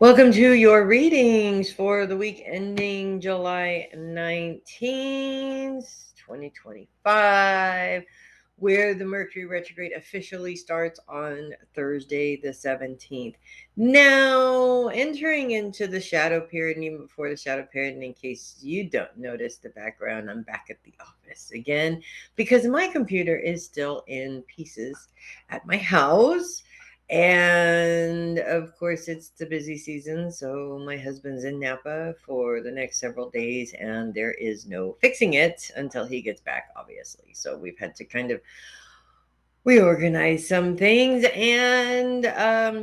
Welcome to your readings for the week ending July 19th, 2025, where the Mercury retrograde officially starts on Thursday, the 17th. Now, entering into the shadow period, and even before the shadow period, and in case you don't notice the background, I'm back at the office again because my computer is still in pieces at my house. And of course, it's the busy season, so my husband's in Napa for the next several days, and there is no fixing it until he gets back, obviously. So we've had to kind of reorganize some things. And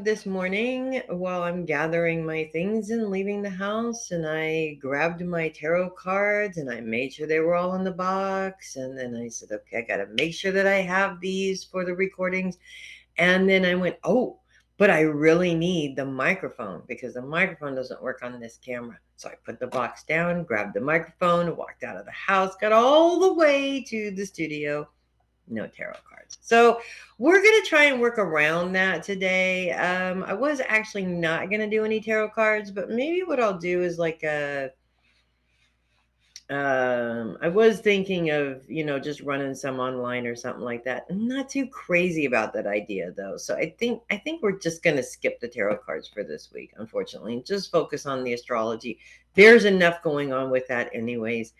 this morning, while I'm gathering my things and leaving the house, and I grabbed my tarot cards and I made sure they were all in the box. And then I said, okay, I got to make sure that I have these for the recordings. And then I went, oh, but I really need the microphone because the microphone doesn't work on this camera. So I put the box down, grabbed the microphone, walked out of the house, got all the way to the studio. No tarot cards. So we're going to try and work around that today. I was actually not going to do any tarot cards, but maybe what I'll do is like I was thinking of, just running some online or something like that. I'm not too crazy about that idea though. So I think we're just going to skip the tarot cards for this week, unfortunately, and just focus on the astrology. There's enough going on with that anyways,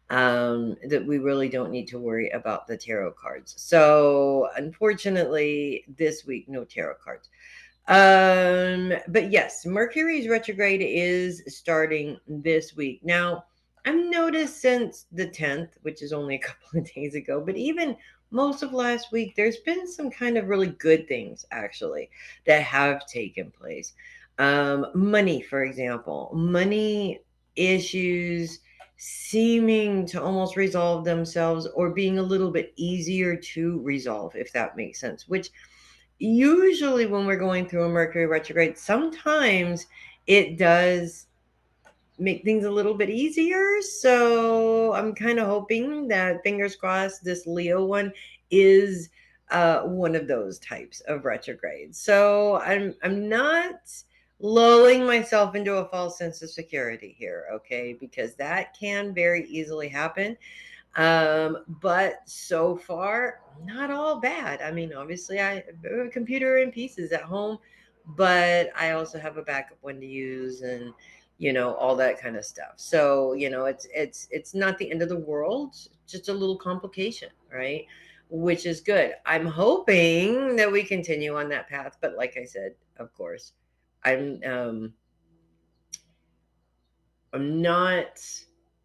that we really don't need to worry about the tarot cards. So unfortunately, this week, no tarot cards. But yes, Mercury's retrograde is starting this week. Now, I've noticed since the 10th, which is only a couple of days ago, but even most of last week, there's been some kind of really good things actually that have taken place. Money, for example, money issues seeming to almost resolve themselves or being a little bit easier to resolve, if that makes sense, which usually when we're going through a Mercury retrograde, sometimes it does make things a little bit easier. So I'm kind of hoping that, fingers crossed, this Leo one is one of those types of retrogrades. So I'm not lulling myself into a false sense of security here, okay? Because that can very easily happen. But so far, not all bad. I mean, obviously, I have a computer in pieces at home, but I also have a backup one to use, and all that kind of stuff. So it's not the end of the world, just a little complication, right? Which is good. I'm hoping that we continue on that path, but like I said, of course, I'm um I'm not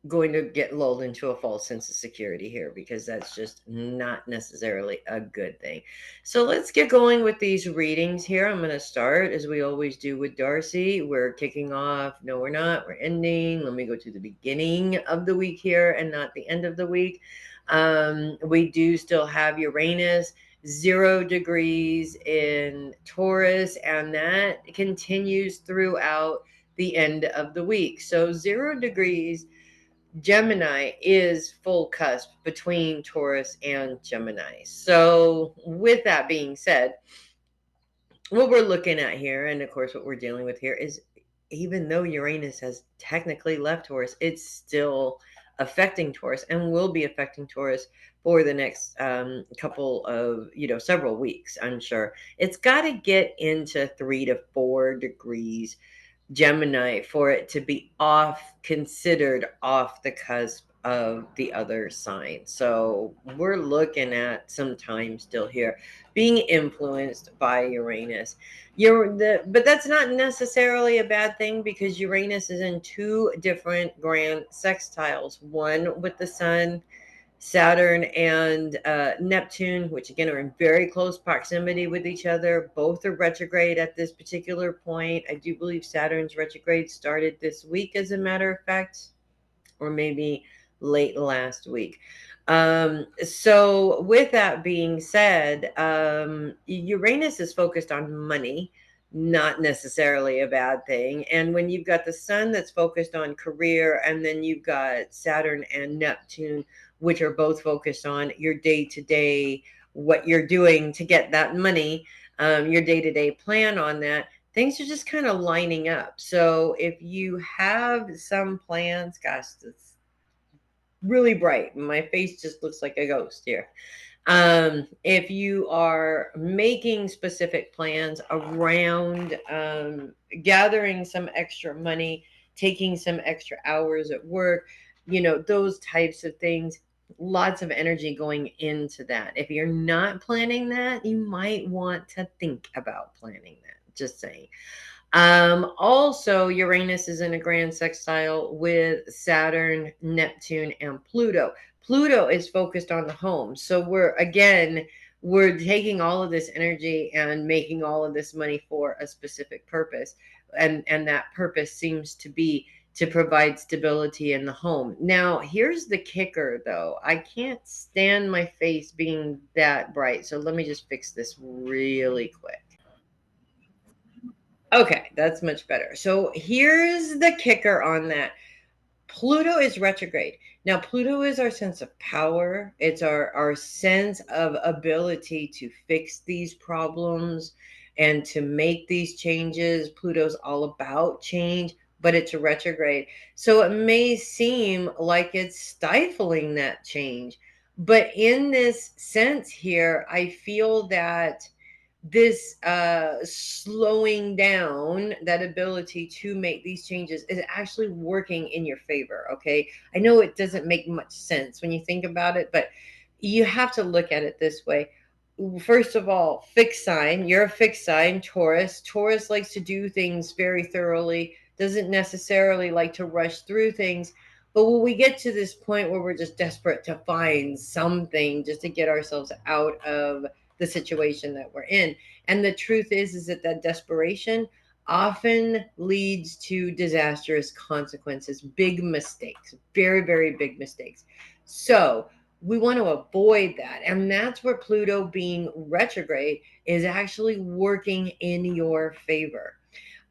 going to get lulled into a false sense of security here because that's just not necessarily a good thing. So let's get going with these readings here. I'm going to start as we always do with Darcy. We're kicking off. No, we're not. We're ending. Let me go to the beginning of the week here and not the end of the week. We do still have Uranus 0 degrees in Taurus, and that continues throughout the end of the week. So 0 degrees Gemini is full cusp between Taurus and Gemini. So with that being said, what we're looking at here, and of course what we're dealing with here, is even though Uranus has technically left Taurus, it's still affecting Taurus and will be affecting Taurus for the next couple of, several weeks, I'm sure. It's got to get into 3 to 4 degrees Gemini for it to be considered off the cusp of the other sign. So we're looking at some time still here being influenced by Uranus. But that's not necessarily a bad thing because Uranus is in two different grand sextiles, one with the sun, Saturn, and Neptune, which again are in very close proximity with each other. Both are retrograde at this particular point. I do believe Saturn's retrograde started this week, as a matter of fact, or maybe late last week. So, with that being said, Uranus is focused on money, not necessarily a bad thing. And when you've got the sun that's focused on career, and then you've got Saturn and Neptune, which are both focused on your day to day, what you're doing to get that money, your day to day plan on that. things are just kind of lining up. So if you have some plans, gosh, it's really bright. My face just looks like a ghost here. If you are making specific plans around gathering some extra money, taking some extra hours at work, those types of things, lots of energy going into that. If you're not planning that, you might want to think about planning that. Just saying. Also, Uranus is in a grand sextile with Saturn, Neptune, and Pluto. Pluto is focused on the home. So we're taking all of this energy and making all of this money for a specific purpose. And that purpose seems to be to provide stability in the home. Now, here's the kicker though. I can't stand my face being that bright. So let me just fix this really quick. Okay, that's much better. So here's the kicker on that. Pluto is retrograde. Now, Pluto is our sense of power. It's our sense of ability to fix these problems and to make these changes. Pluto's all about change, but it's a retrograde. So it may seem like it's stifling that change. But in this sense here, I feel that this slowing down that ability to make these changes is actually working in your favor. Okay, I know it doesn't make much sense when you think about it, but you have to look at it this way. First of all, fixed sign, you're a fixed sign. Taurus likes to do things very thoroughly, doesn't necessarily like to rush through things. But when we get to this point where we're just desperate to find something just to get ourselves out of the situation that we're in, and the truth is that desperation often leads to disastrous consequences, big mistakes, very, very big mistakes. So we want to avoid that. And that's where Pluto being retrograde is actually working in your favor.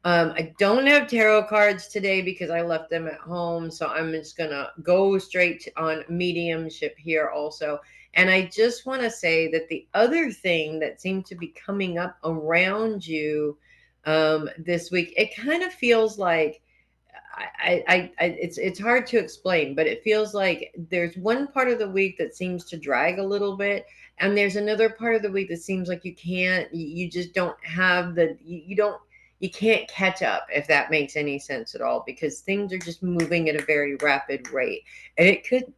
I don't have tarot cards today because I left them at home. So I'm just going to go straight on mediumship here also. And I just want to say that the other thing that seemed to be coming up around you this week, it kind of feels like it's hard to explain, but it feels like there's one part of the week that seems to drag a little bit, and there's another part of the week that seems like you just don't have you can't catch up, if that makes any sense at all, because things are just moving at a very rapid rate, and it could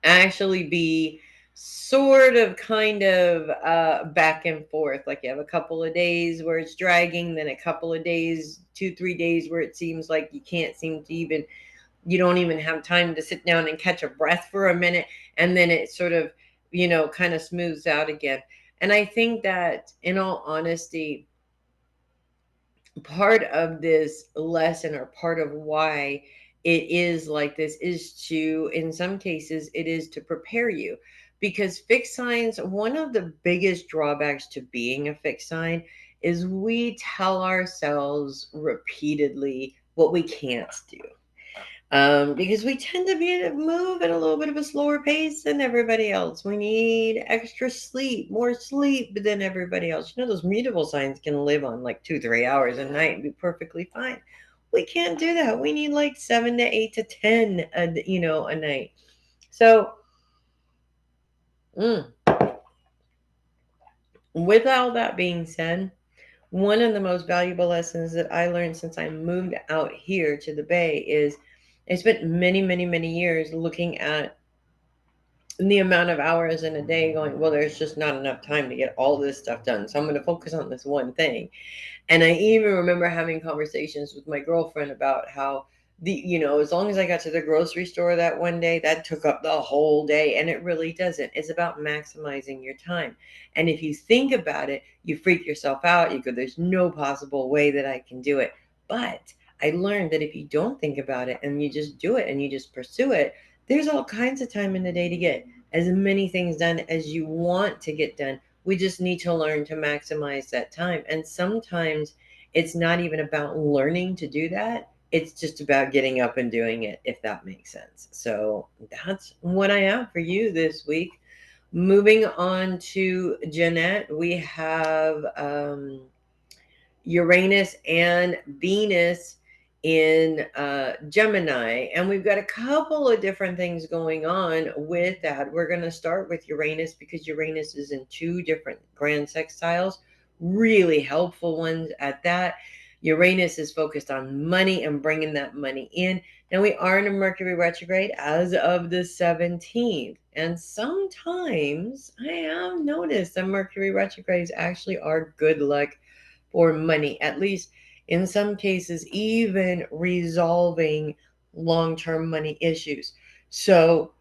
actually be sort of kind of back and forth. Like you have a couple of days where it's dragging, then a couple of days, 2 3 days where it seems like you don't even have time to sit down and catch a breath for a minute, and then it sort of kind of smooths out again. And I think that, in all honesty, part of this lesson, or part of why it is like this, is to, in some cases, it is to prepare you. Because fixed signs, one of the biggest drawbacks to being a fixed sign is we tell ourselves repeatedly what we can't do, because we tend to move at a little bit of a slower pace than everybody else. We need extra sleep, more sleep than everybody else. Those mutable signs can live on like 2 3 hours a night and be perfectly fine. We can't do that. We need like 7 to 8 to 10 a night. So mm, with all that being said, one of the most valuable lessons that I learned since I moved out here to the Bay is I spent many, many, many years looking at the amount of hours in a day going, well, there's just not enough time to get all this stuff done. So I'm going to focus on this one thing. And I even remember having conversations with my girlfriend about how as long as I got to the grocery store that one day, that took up the whole day. And it really doesn't. It's about maximizing your time. And if you think about it, you freak yourself out. You go, there's no possible way that I can do it. But I learned that if you don't think about it and you just do it and you just pursue it, there's all kinds of time in the day to get as many things done as you want to get done. We just need to learn to maximize that time. And sometimes it's not even about learning to do that. It's just about getting up and doing it, if that makes sense. So that's what I have for you this week. Moving on to Jeannette, we have Uranus and Venus in Gemini. And we've got a couple of different things going on with that. We're going to start with Uranus because Uranus is in two different grand sextiles, really helpful ones at that. Uranus is focused on money and bringing that money in. Now we are in a Mercury retrograde as of the 17th. And sometimes I have noticed that Mercury retrogrades actually are good luck for money, at least in some cases, even resolving long term money issues. So,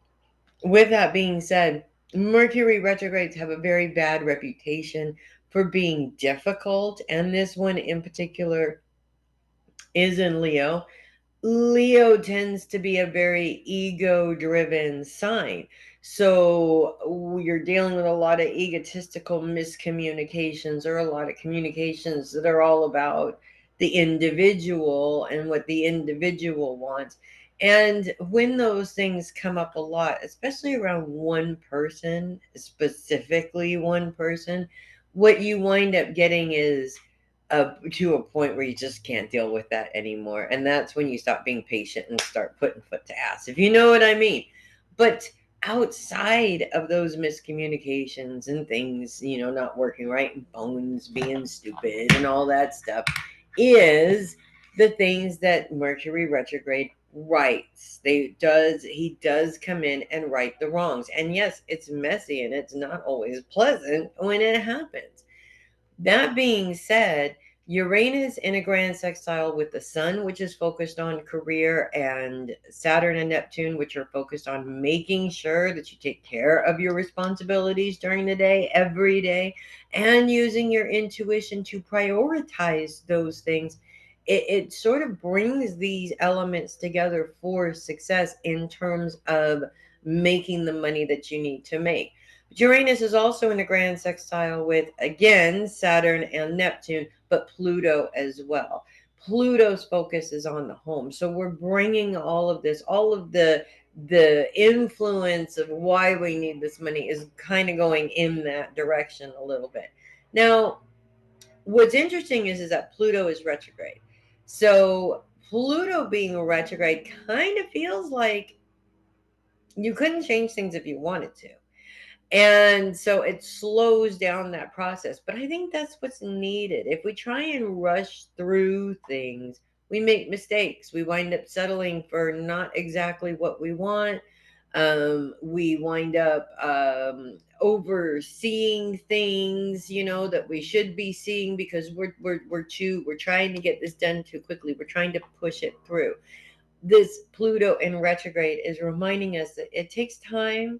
with that being said, Mercury retrogrades have a very bad reputation for being difficult, and this one in particular is in Leo. Leo tends to be a very ego driven sign. So you're dealing with a lot of egotistical miscommunications or a lot of communications that are all about the individual and what the individual wants. And when those things come up a lot, especially around one person, specifically one person, what you wind up getting is to a point where you just can't deal with that anymore. And that's when you stop being patient and start putting foot to ass, if you know what I mean. But outside of those miscommunications and things, not working right, and bones being stupid and all that stuff, is the things that Mercury retrograde rights. He does come in and right the wrongs. And yes, it's messy and it's not always pleasant when it happens. That being said, Uranus in a grand sextile with the Sun, which is focused on career, and Saturn and Neptune, which are focused on making sure that you take care of your responsibilities during the day, every day, and using your intuition to prioritize those things. It sort of brings these elements together for success in terms of making the money that you need to make. Uranus is also in a grand sextile with, again, Saturn and Neptune, but Pluto as well. Pluto's focus is on the home. So we're bringing all of this, all of the influence of why we need this money is kind of going in that direction a little bit. Now, what's interesting is that Pluto is retrograde. So Pluto being retrograde kind of feels like you couldn't change things if you wanted to. And so it slows down that process. But I think that's what's needed. If we try and rush through things, we make mistakes. We wind up settling for not exactly what we want. We wind up overseeing things, that we should be seeing because we're trying to get this done too quickly. We're trying to push it through. This Pluto in retrograde is reminding us that it takes time.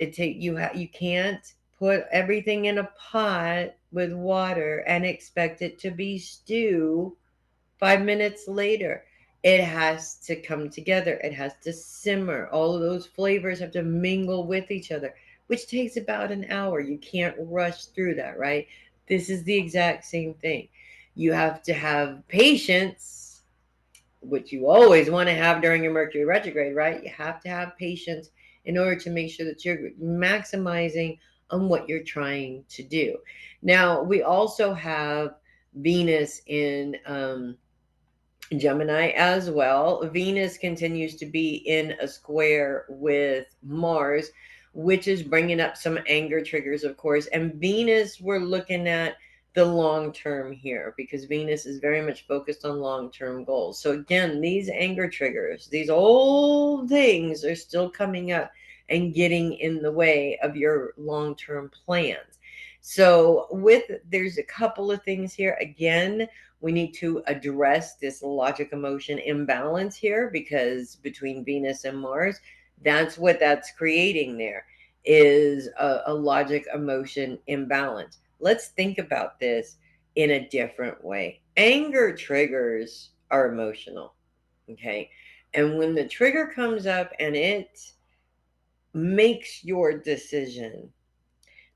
You can't put everything in a pot with water and expect it to be stew 5 minutes later. It has to come together. It has to simmer. All of those flavors have to mingle with each other, which takes about an hour. You can't rush through that, right? This is the exact same thing. You have to have patience, which you always want to have during your Mercury retrograde, right? You have to have patience in order to make sure that you're maximizing on what you're trying to do. Now, we also have Venus in Gemini as well. Venus continues to be in a square with Mars, which is bringing up some anger triggers, of course. And Venus, we're looking at the long term here because Venus is very much focused on long term goals. So, again, these anger triggers, these old things are still coming up and getting in the way of your long term plans. So, there's a couple of things here. Again, we need to address this logic emotion imbalance here because between Venus and Mars, that's what that's creating there is a logic emotion imbalance. Let's think about this in a different way. Anger triggers are emotional, okay? And when the trigger comes up and it makes your decision,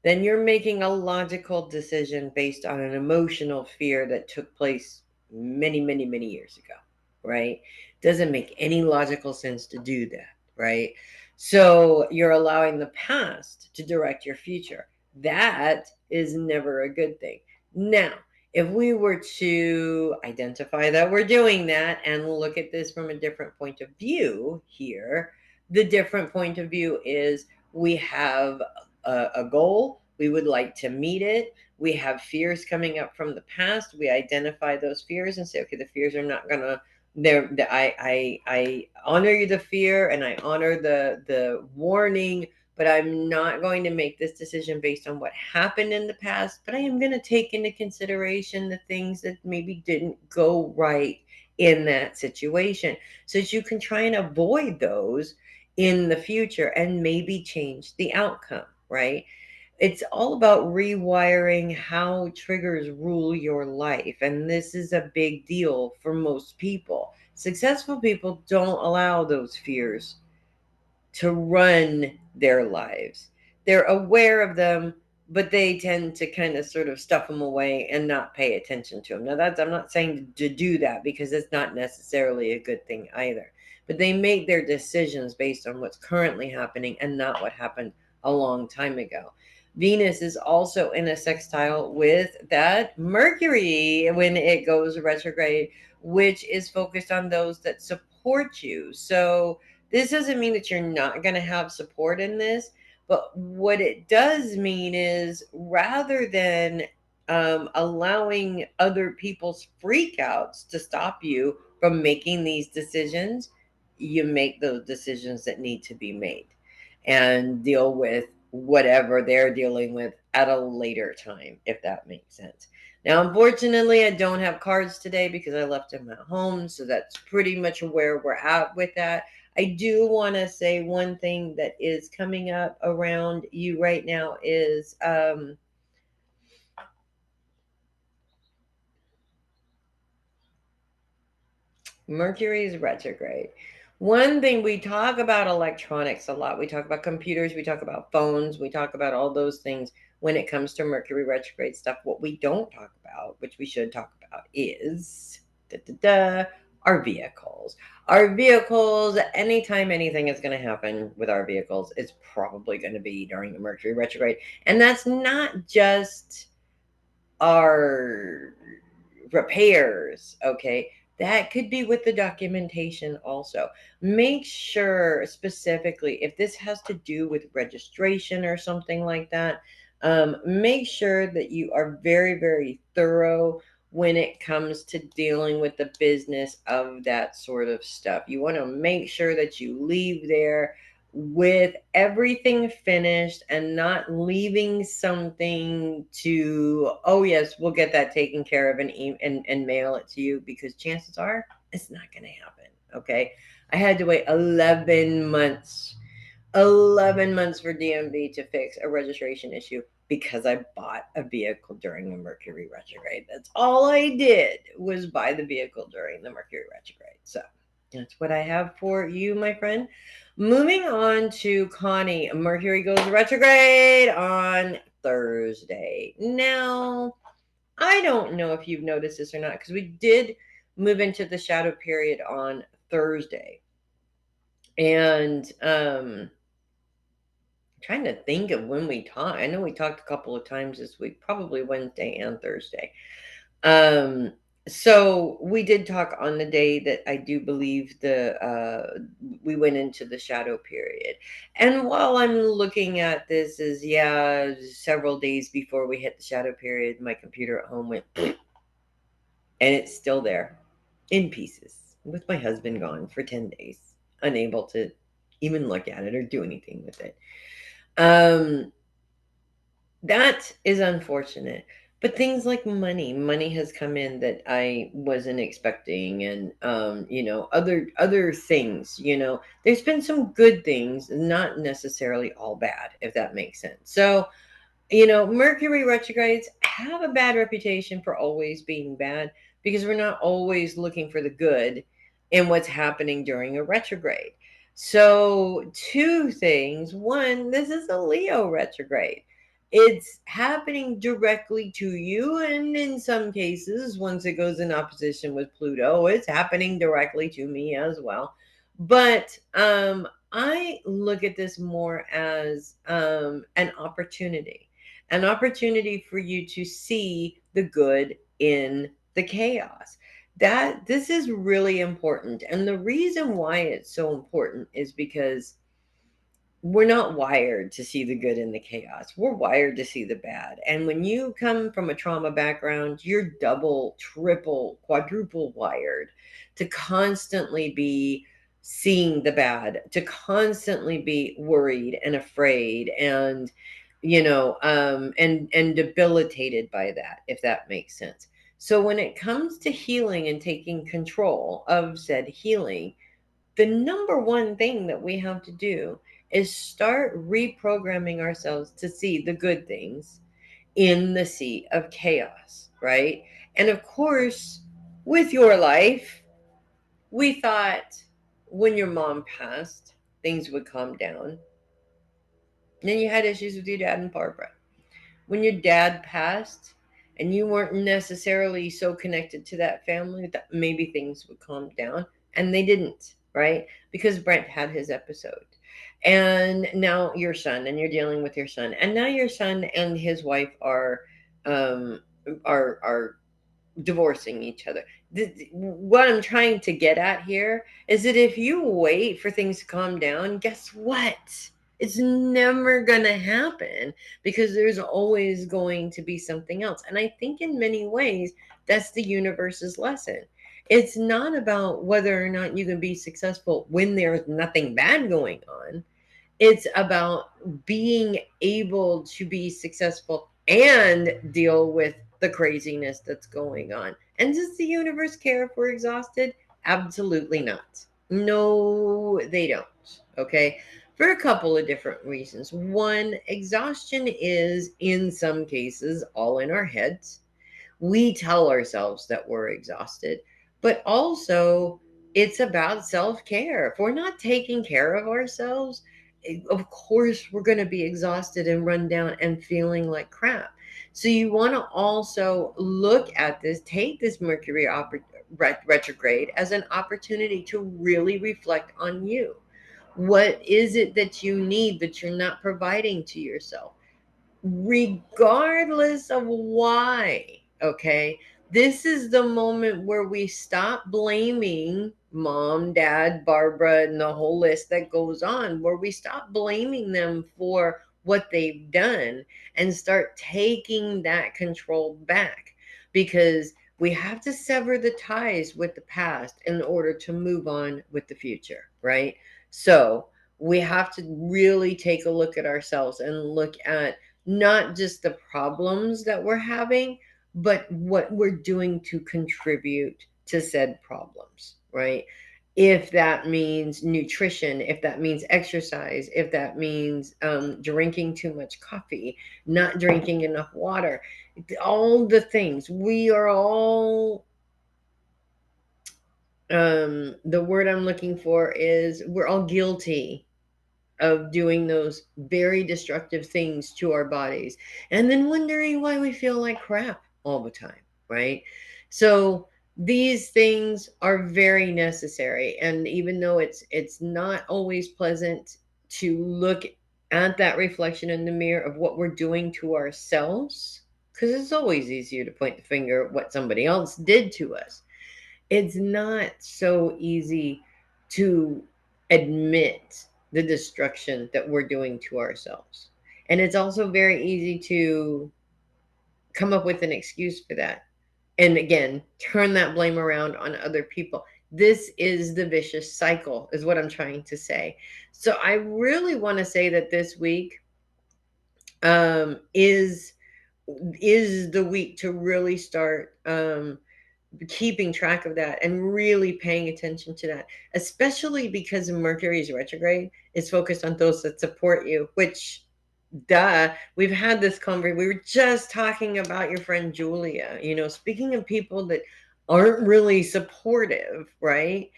then you're making a logical decision based on an emotional fear that took place many, many, many years ago, right? Doesn't make any logical sense to do that, right? So you're allowing the past to direct your future. That is never a good thing. Now, if we were to identify that we're doing that and look at this from a different point of view here, the different point of view is we have a goal, we would like to meet it, we have fears coming up from the past, we identify those fears and say, okay, the fears are not gonna, I honor the fear and I honor the warning, but I'm not going to make this decision based on what happened in the past, but I am going to take into consideration the things that maybe didn't go right in that situation so that you can try and avoid those in the future and maybe change the outcome, right? It's all about rewiring how triggers rule your life. And this is a big deal for most people. Successful people don't allow those fears to run their lives. They're aware of them, but they tend to kind of sort of stuff them away and not pay attention to them. Now, that's, I'm not saying to do that because it's not necessarily a good thing either. But they make their decisions based on what's currently happening and not what happened a long time ago. Venus is also in a sextile with that Mercury when it goes retrograde, which is focused on those that support you. So, this doesn't mean that you're not going to have support in this, but what it does mean is rather than allowing other people's freakouts to stop you from making these decisions, you make those decisions that need to be made and deal with whatever they're dealing with at a later time, if that makes sense. Now, unfortunately, I don't have cards today because I left them at home. So that's pretty much where we're at with that. I do want to say one thing that is coming up around you right now is Mercury is retrograde. One thing we talk about electronics a lot. We talk about computers, we talk about phones, we talk about all those things when it comes to Mercury retrograde stuff. What we don't talk about, which we should talk about, is da, da, da, our vehicles. Our vehicles, anytime anything is going to happen with our vehicles, it's probably going to be during the Mercury retrograde. And that's not just our repairs, okay? That could be with the documentation also. Make sure specifically if this has to do with registration or something like that, make sure that you are very, very thorough when it comes to dealing with the business of that sort of stuff. You want to make sure that you leave there with everything finished and not leaving something to, oh yes, we'll get that taken care of and and mail it to you, because chances are it's not going to happen. Okay, I had to wait 11 months, 11 months for DMV to fix a registration issue because I bought a vehicle during the Mercury retrograde. That's all I did, was buy the vehicle during the Mercury retrograde. So that's what I have for you, my friend. Moving on to Connie. Mercury goes retrograde on Thursday. Now, I don't know if you've noticed this or not, because we did move into the shadow period on Thursday. And trying to think of when we talked. I know we talked a couple of times this week, probably Wednesday and Thursday. Um, so we did talk on the day that I do believe we went into the shadow period. And while I'm looking at this as, yeah, several days before we hit the shadow period, my computer at home went and it's still there in pieces with my husband gone for 10 days, unable to even look at it or do anything with it. Um, that is unfortunate. But things like money has come in that I wasn't expecting, and other things, there's been some good things, not necessarily all bad, if that makes sense. So, Mercury retrogrades have a bad reputation for always being bad because we're not always looking for the good in what's happening during a retrograde. So, two things. One, this is a Leo retrograde. It's happening directly to you, and in some cases, once it goes in opposition with Pluto, it's happening directly to me as well. But I look at this more as an opportunity for you to see the good in the chaos. That this is really important. And the reason why it's so important is because we're not wired to see the good in the chaos. We're wired to see the bad. And when you come from a trauma background, you're double, triple, quadruple wired to constantly be seeing the bad, to constantly be worried and afraid and and debilitated by that, if that makes sense. So when it comes to healing and taking control of said healing, the number one thing that we have to do is start reprogramming ourselves to see the good things in the sea of chaos, right? And of course, with your life, we thought when your mom passed, things would calm down. And then you had issues with your dad and Barbara. When your dad passed and you weren't necessarily so connected to that family, that maybe things would calm down, and they didn't, right? Because Brent had his episode. And now your son, and you're dealing with your son, and now your son and his wife um are divorcing each other. What I'm trying to get at here is that if you wait for things to calm down, guess what? It's never going to happen, because there's always going to be something else. And I think in many ways, that's the universe's lesson. It's not about whether or not you can be successful when there's nothing bad going on. It's about being able to be successful and deal with the craziness that's going on. And does the universe care if we're exhausted? Absolutely not. No, they don't. Okay. For a couple of different reasons. One, exhaustion is in some cases all in our heads. We tell ourselves that we're exhausted, but also it's about self-care. If we're not taking care of ourselves, of course we're going to be exhausted and run down and feeling like crap. So you want to also look at this, take this retrograde as an opportunity to really reflect on you. What is it that you need that you're not providing to yourself? Regardless of why. Okay. This is the moment where we stop blaming mom, dad, Barbara, and the whole list that goes on, where we stop blaming them for what they've done and start taking that control back, because we have to sever the ties with the past in order to move on with the future, right? So we have to really take a look at ourselves and look at not just the problems that we're having, but what we're doing to contribute to said problems, right? If that means nutrition, if that means exercise, if that means drinking too much coffee, not drinking enough water, all the things we are all, the word I'm looking for is, we're all guilty of doing those very destructive things to our bodies, and then wondering why we feel like crap all the time, right? So these things are very necessary, and even though it's not always pleasant to look at that reflection in the mirror of what we're doing to ourselves, because it's always easier to point the finger at what somebody else did to us, it's not so easy to admit the destruction that we're doing to ourselves. And it's also very easy to come up with an excuse for that. And again, turn that blame around on other people. This is the vicious cycle, is what I'm trying to say. So I really want to say that this week um, is is the week to really start keeping track of that and really paying attention to that, especially because Mercury's retrograde is focused on those that support you, which, duh, we've had this conversation. We were just talking about your friend Julia, speaking of people that aren't really supportive, right?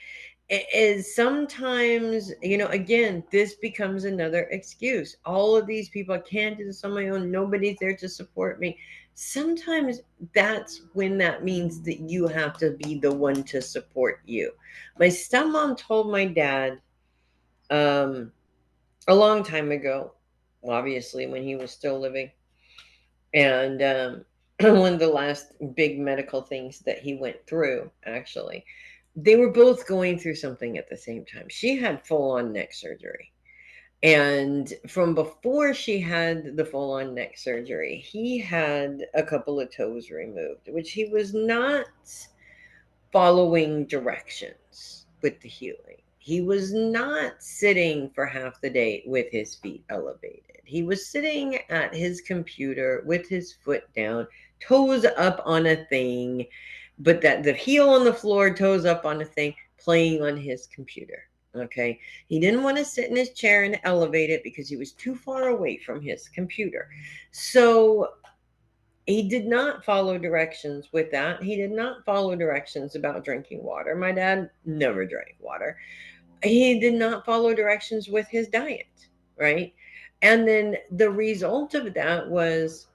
Is sometimes, again, this becomes another excuse. All of these people, I can't do this on my own. Nobody's there to support me. Sometimes that's when that means that you have to be the one to support you. My stepmom told my dad um, a long time ago, obviously when he was still living, and one of the last big medical things that he went through, actually. They were both going through something at the same time. She had full on neck surgery. And from before she had the full on neck surgery, he had a couple of toes removed, which he was not following directions with the healing. He was not sitting for half the day with his feet elevated. He was sitting at his computer with his foot down, toes up on a thing, but that the heel on the floor, toes up on a thing, playing on his computer. Okay. He didn't want to sit in his chair and elevate it because he was too far away from his computer. So he did not follow directions with that. He did not follow directions about drinking water. My dad never drank water. He did not follow directions with his diet, right? And then the result of that was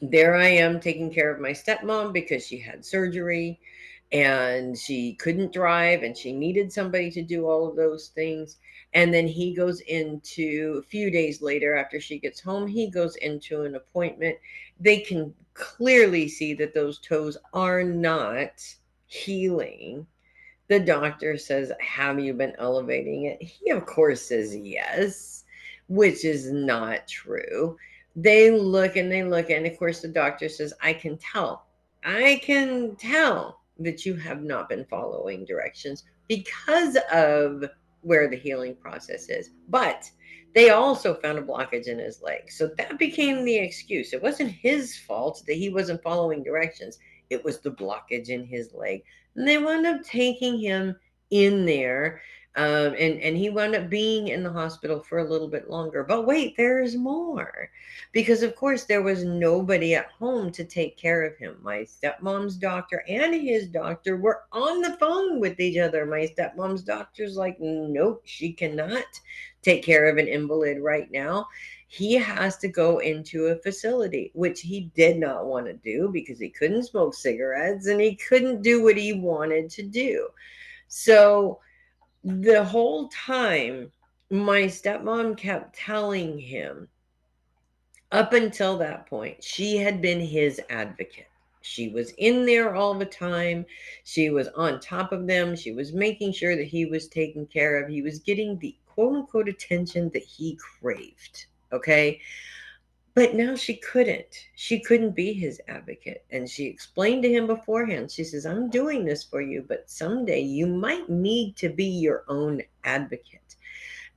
there I am taking care of my stepmom because she had surgery and she couldn't drive and she needed somebody to do all of those things. And then he goes into a few days later after she gets home, he goes into an appointment. They can clearly see that those toes are not healing. The doctor says, "Have you been elevating it?" He, of course, says yes, which is not true. They look and they look, and of course, the doctor says, I can tell that you have not been following directions because of where the healing process is. But they also found a blockage in his leg. So that became the excuse. It wasn't his fault that he wasn't following directions, it was the blockage in his leg. And they wound up taking him in there. And he wound up being in the hospital for a little bit longer. But wait, there's more. Because, of course, there was nobody at home to take care of him. My stepmom's doctor and his doctor were on the phone with each other. My stepmom's doctor's like, nope, she cannot take care of an invalid right now. He has to go into a facility, which he did not want to do because he couldn't smoke cigarettes and he couldn't do what he wanted to do. So the whole time, my stepmom kept telling him, up until that point, she had been his advocate. She was in there all the time. She was on top of them. She was making sure that he was taken care of. He was getting the quote unquote attention that he craved. Okay. But now she couldn't. She couldn't be his advocate. And she explained to him beforehand. She says, "I'm doing this for you, but someday you might need to be your own advocate."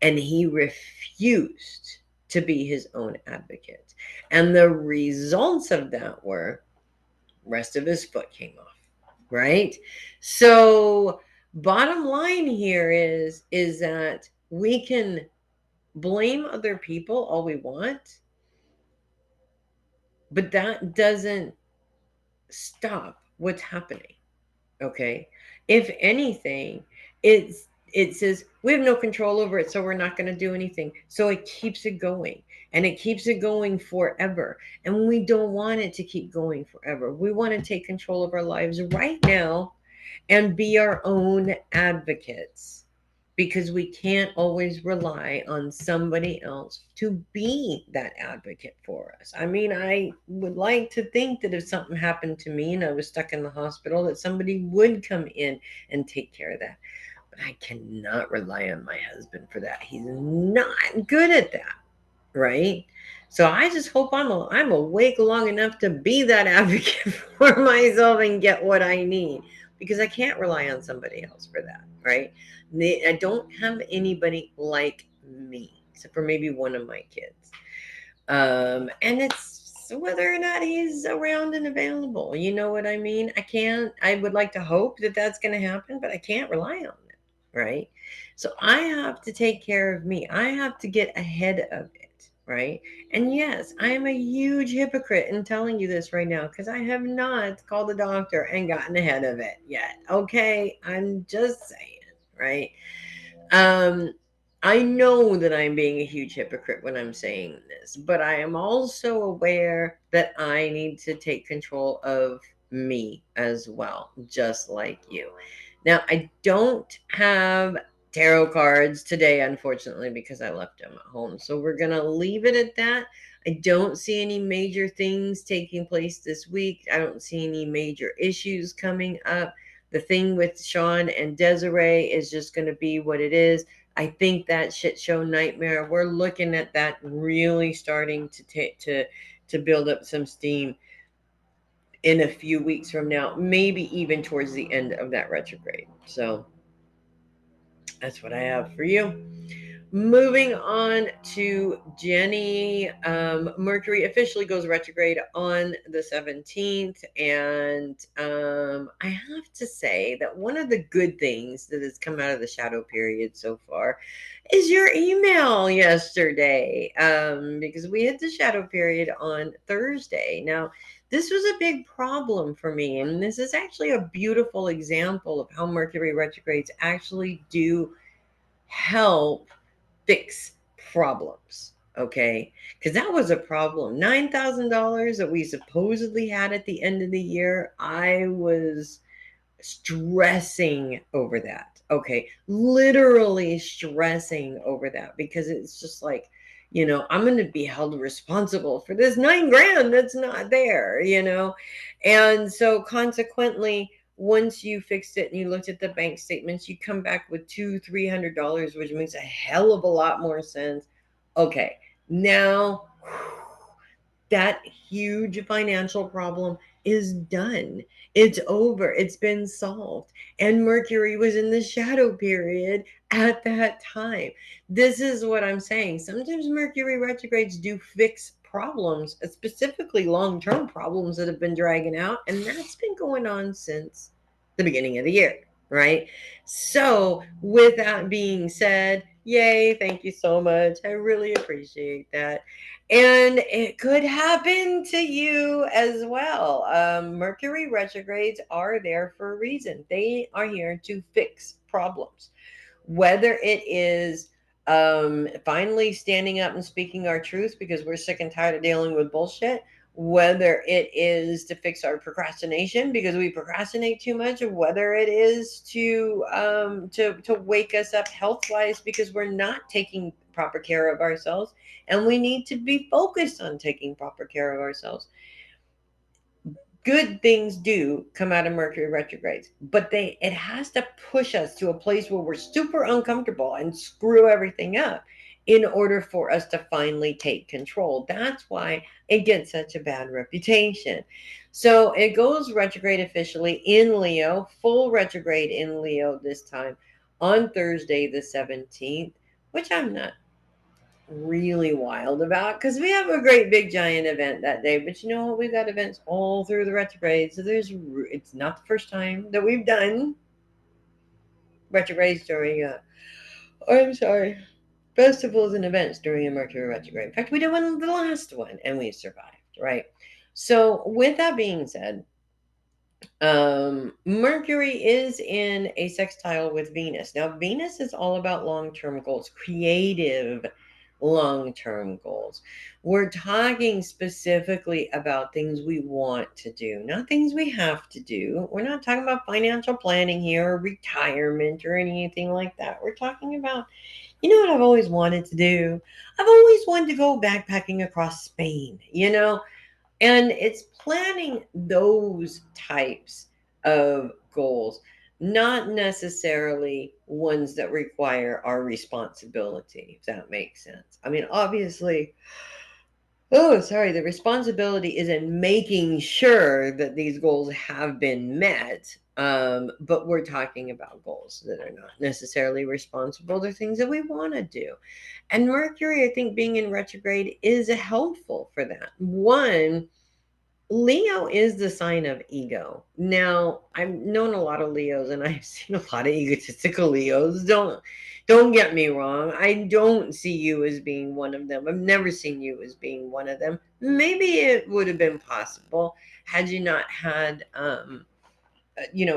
And he refused to be his own advocate. And the results of that were rest of his foot came off, right? So bottom line here is that we can blame other people all we want, but that doesn't stop what's happening. Okay. If anything, it says we have no control over it, so we're not going to do anything. So it keeps it going and it keeps it going forever. And we don't want it to keep going forever. We want to take control of our lives right now and be our own advocates because we can't always rely on somebody else to be that advocate for us. I mean, I would like to think that if something happened to me and I was stuck in the hospital, that somebody would come in and take care of that. But I cannot rely on my husband for that. He's not good at that, right? So I just hope I'm awake long enough to be that advocate for myself and get what I need because I can't rely on somebody else for that, right? I don't have anybody like me except for maybe one of my kids. And it's whether or not he's around and available. You know what I mean? I would like to hope that that's going to happen, but I can't rely on it, right? So I have to take care of me. I have to get ahead of it, right? And yes, I am a huge hypocrite in telling you this right now because I have not called the doctor and gotten ahead of it yet. Okay. I'm just saying, right? Um, I know that I'm being a huge hypocrite when I'm saying this, but I am also aware that I need to take control of me as well, just like you. Now, I don't have tarot cards today, unfortunately, because I left them at home. So we're going to leave it at that. I don't see any major things taking place this week. I don't see any major issues coming up. The thing with Sean and Desiree is just going to be what it is. I think that shit show nightmare, we're looking at that really starting to build up some steam in a few weeks from now, maybe even towards the end of that retrograde. So that's what I have for you. Moving on to Jenny. Mercury officially goes retrograde on the 17th. And I have to say that one of the good things that has come out of the shadow period so far is your email yesterday, because we had the shadow period on Thursday. Now, this was a big problem for me, and this is actually a beautiful example of how Mercury retrogrades actually do help fix problems. Okay, because that was a problem. $9,000 that we supposedly had at the end of the year. I was stressing over that. Okay, literally stressing over that, because it's just like, I'm going to be held responsible for this 9 grand that's not there, and so consequently, once you fixed it and you looked at the bank statements, you come back with $200-300, which makes a hell of a lot more sense. Okay, now that huge financial problem is done. It's over. It's been solved. And Mercury was in the shadow period at that time. This is what I'm saying. Sometimes Mercury retrogrades do fix problems, specifically long term problems that have been dragging out. And that's been going on since the beginning of the year, right? So, with that being said, yay, thank you so much. I really appreciate that. And it could happen to you as well. Mercury retrogrades are there for a reason. They are here to fix problems, whether it is finally standing up and speaking our truth because we're sick and tired of dealing with bullshit, whether it is to fix our procrastination because we procrastinate too much, or whether it is to wake us up health wise because we're not taking proper care of ourselves, and we need to be focused on taking proper care of ourselves. Good things do come out of Mercury retrogrades, but it has to push us to a place where we're super uncomfortable and screw everything up in order for us to finally take control. That's why it gets such a bad reputation. So it goes retrograde officially in Leo, full retrograde in Leo this time on Thursday the 17th, which I'm not really wild about because we have a great big giant event that day. But you know what, we've got events all through the retrograde, so it's not the first time that we've done retrogrades during I'm sorry, festivals and events during a Mercury retrograde. In fact, we did one, the last one, and we survived, right? So with that being said, Mercury is in a sextile with Venus. Now, Venus is all about long-term goals, creative long-term goals. We're talking specifically about things we want to do, not things we have to do. We're not talking about financial planning here or retirement or anything like that. We're talking about, what I've always wanted to do? I've always wanted to go backpacking across Spain, and it's planning those types of goals, not necessarily ones that require our responsibility, if that makes sense. I mean, obviously, the responsibility is in making sure that these goals have been met. But we're talking about goals that are not necessarily responsible. They're things that we want to do. And Mercury, I think, being in retrograde is helpful for that. One, Leo is the sign of ego. Now, I've known a lot of Leos and I've seen a lot of egotistical Leos. Don't get me wrong. I don't see you as being one of them. I've never seen you as being one of them. Maybe it would have been possible had you not had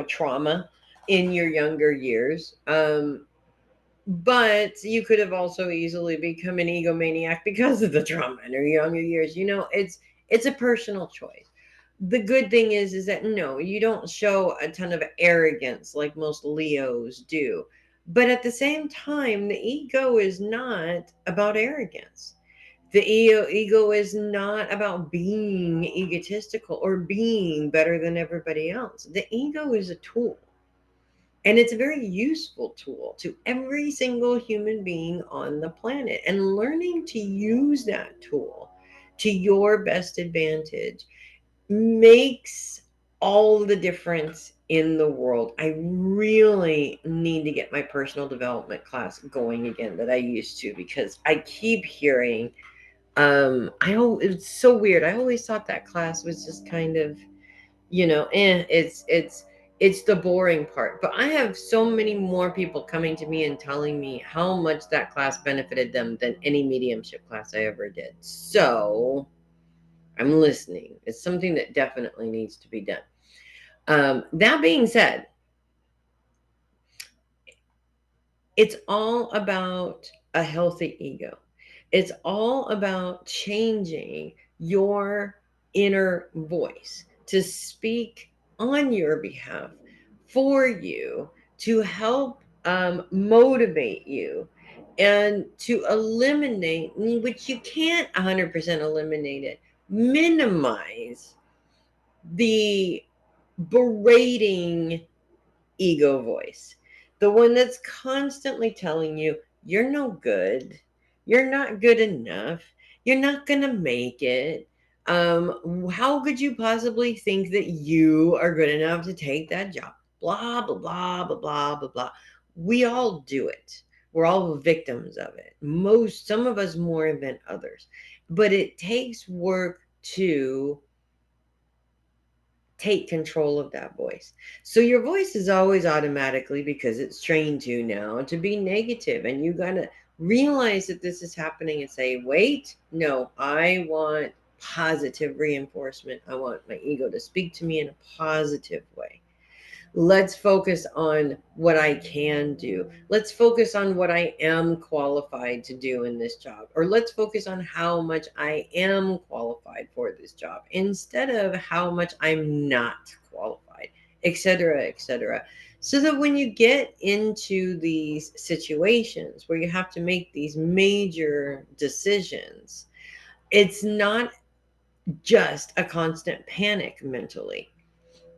trauma in your younger years. But you could have also easily become an egomaniac because of the trauma in your younger years. It's a personal choice. The good thing is that no, you don't show a ton of arrogance like most Leos do. But at the same time, the ego is not about arrogance. The ego is not about being egotistical or being better than everybody else. The ego is a tool, and it's a very useful tool to every single human being on the planet. And learning to use that tool to your best advantage makes all the difference in the world. I really need to get my personal development class going again that I used to, because I keep hearing it's so weird. I always thought that class was just kind of, it's the boring part. But I have so many more people coming to me and telling me how much that class benefited them than any mediumship class I ever did. So I'm listening. It's something that definitely needs to be done. That being said, it's all about a healthy ego. It's all about changing your inner voice to speak on your behalf, for you, to help motivate you, and to eliminate, which you can't 100% eliminate it, minimize the berating ego voice, the one that's constantly telling you you're no good, you're not good enough, you're not gonna make it. How could you possibly think that you are good enough to take that job? Blah blah blah blah blah blah blah. We all do it. We're all victims of it. Some of us more than others, but it takes work to take control of that voice. So your voice is always automatically, because it's trained to now, to be negative, and you got to realize that this is happening and say, wait, no, I want positive reinforcement. I want my ego to speak to me in a positive way. Let's focus on what I can do. Let's focus on what I am qualified to do in this job. Or let's focus on how much I am qualified for this job instead of how much I'm not qualified, etc., etc. So that when you get into these situations where you have to make these major decisions, it's not just a constant panic mentally.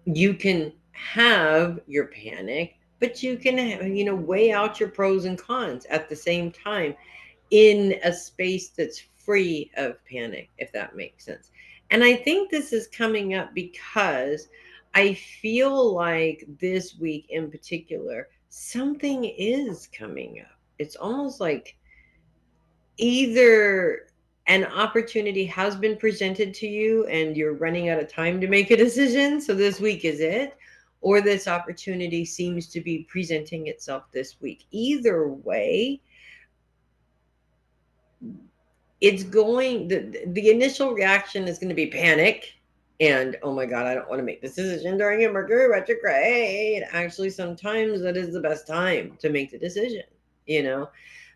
You can have your panic, but you can weigh out your pros and cons at the same time, in a space that's free of panic, if that makes sense. And I think this is coming up because I feel like this week in particular, something is coming up. It's almost like either an opportunity has been presented to you and you're running out of time to make a decision, so this week is it, or this opportunity seems to be presenting itself this week. Either way, it's going the initial reaction is going to be panic and, oh my god, I don't want to make this decision during a Mercury retrograde. Actually, sometimes that is the best time to make the decision, you know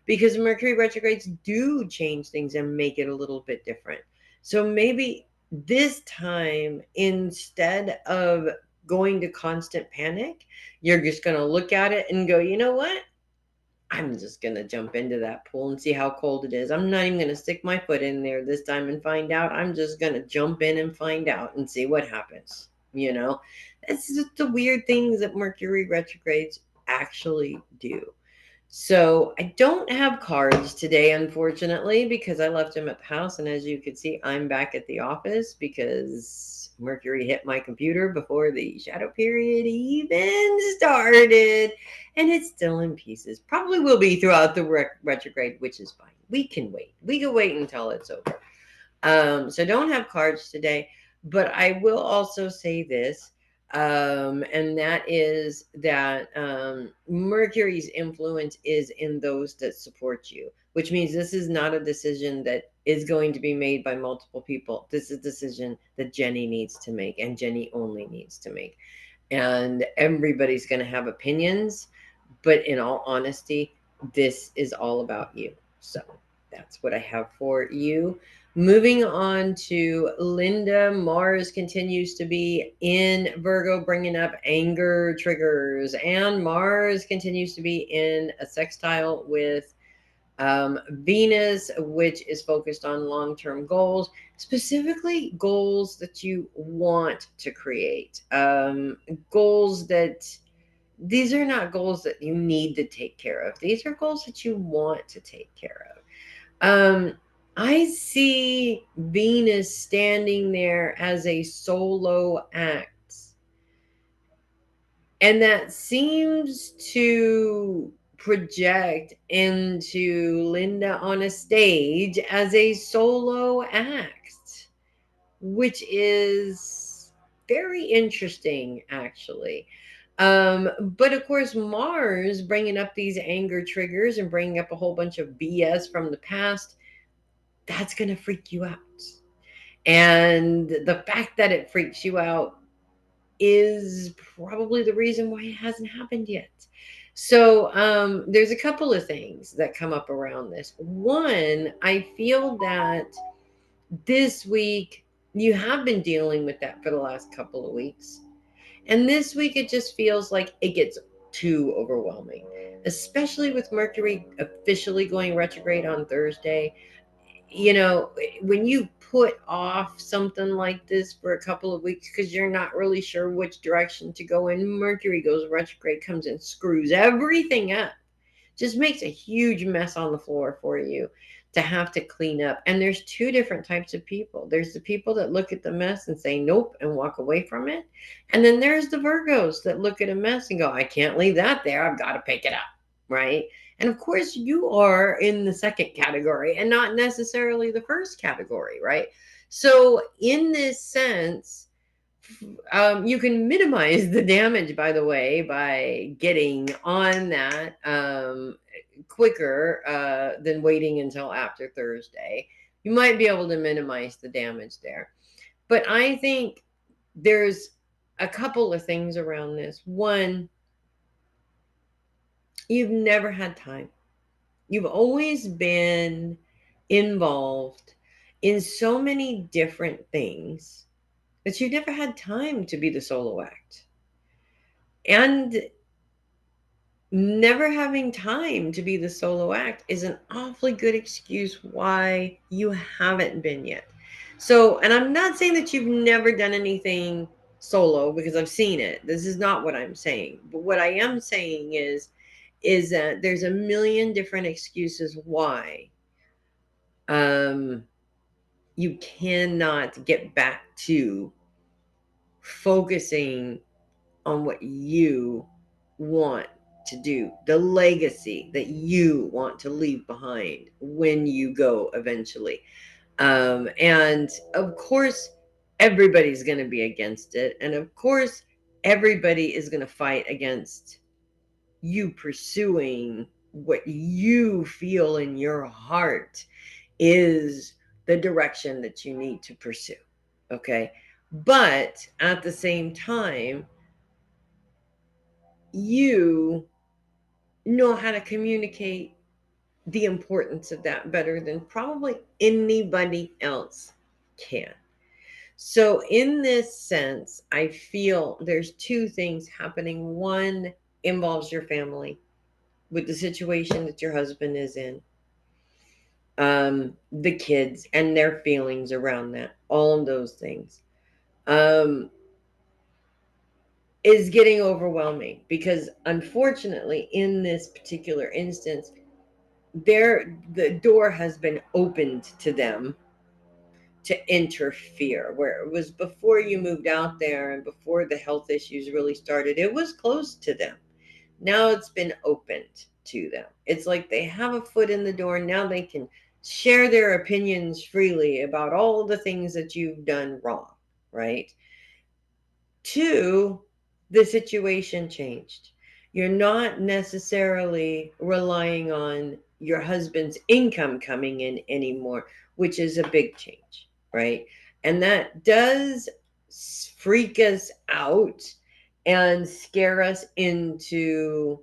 because Mercury retrogrades do change things and make it a little bit different. So maybe this time, instead of going to constant panic, you're just going to look at it and go, you know what, I'm just going to jump into that pool and see how cold it is. I'm not even going to stick my foot in there this time and find out. I'm just going to jump in and find out and see what happens. That's just the weird things that Mercury retrogrades actually do. So I don't have cards today, unfortunately, because I left them at the house. And as you can see, I'm back at the office because Mercury hit my computer before the shadow period even started. And it's still in pieces. Probably will be throughout the retrograde, which is fine. We can wait. We can wait until it's over. So don't have cards today. But I will also say this, and that is that Mercury's influence is in those that support you, which means this is not a decision that is going to be made by multiple people. This is a decision that Jenny needs to make, and Jenny only needs to make. And everybody's going to have opinions, but in all honesty, this is all about you. So that's what I have for you. Moving on to Linda, Mars continues to be in Virgo, bringing up anger triggers, and Mars continues to be in a sextile with Venus, which is focused on long-term goals, specifically goals that you want to create, goals that these are not goals that you need to take care of. These are goals that you want to take care of. I see Venus standing there as a solo act. And that seems to project into Linda on a stage as a solo act, which is very interesting, actually. But of course, Mars bringing up these anger triggers and bringing up a whole bunch of BS from the past, that's going to freak you out. And the fact that it freaks you out is probably the reason why it hasn't happened yet. So there's a couple of things that come up around this. One, I feel that this week you have been dealing with that for the last couple of weeks. And this week it just feels like it gets too overwhelming, especially with Mercury officially going retrograde on Thursday. You know, when you put off something like this for a couple of weeks because you're not really sure which direction to go in, Mercury goes retrograde, comes and screws everything up, just makes a huge mess on the floor for you to have to clean up. And there's two different types of people. There's the people that look at the mess and say nope and walk away from it. And then there's the Virgos that look at a mess and go, I can't leave that there. I've got to pick it up. Right. And of course, you are in the second category and not necessarily the first category. Right. So, in this sense, you can minimize the damage, by the way, by getting on that quicker than waiting until after Thursday. You might be able to minimize the damage there. But I think there's a couple of things around this. One, you've never had time. You've always been involved in so many different things that you never had time to be the solo act. And never having time to be the solo act is an awfully good excuse why you haven't been yet. So, and I'm not saying that you've never done anything solo because I've seen it. This is not what I'm saying. But what I am saying is that there's a million different excuses why um you cannot get back to focusing on what you want to do, the legacy that you want to leave behind when you go eventually. And of course, everybody's going to be against it. And of course, everybody is going to fight against you pursuing what you feel in your heart is the direction that you need to pursue. Okay. But at the same time, you know how to communicate the importance of that better than probably anybody else can. So, in this sense, I feel there's two things happening. One involves your family with the situation that your husband is in, the kids and their feelings around that, all of those things. Is getting overwhelming because unfortunately in this particular instance the door has been opened to them to interfere, where it was before you moved out there and before the health issues really started, it was closed to them. Now it's been opened to them. It's like they have a foot in the door. Now they can share their opinions freely about all the things that you've done wrong, right? Two, the situation changed. You're not necessarily relying on your husband's income coming in anymore, which is a big change, right? And that does freak us out and scare us into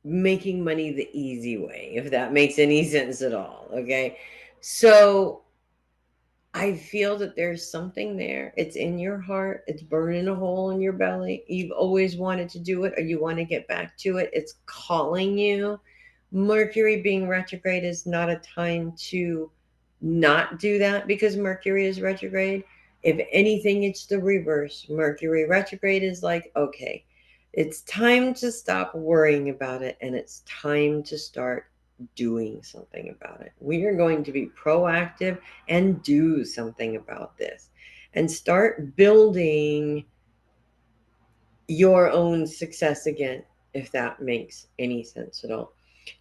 making money the easy way, if that makes any sense at all. Okay. So I feel that there's something there. It's in your heart. It's burning a hole in your belly. You've always wanted to do it or you want to get back to it. It's calling you. Mercury being retrograde is not a time to not do that because Mercury is retrograde. If anything, it's the reverse. Mercury retrograde is like, okay, it's time to stop worrying about it and it's time to start doing something about it. We are going to be proactive and do something about this and start building your own success again, if that makes any sense at all.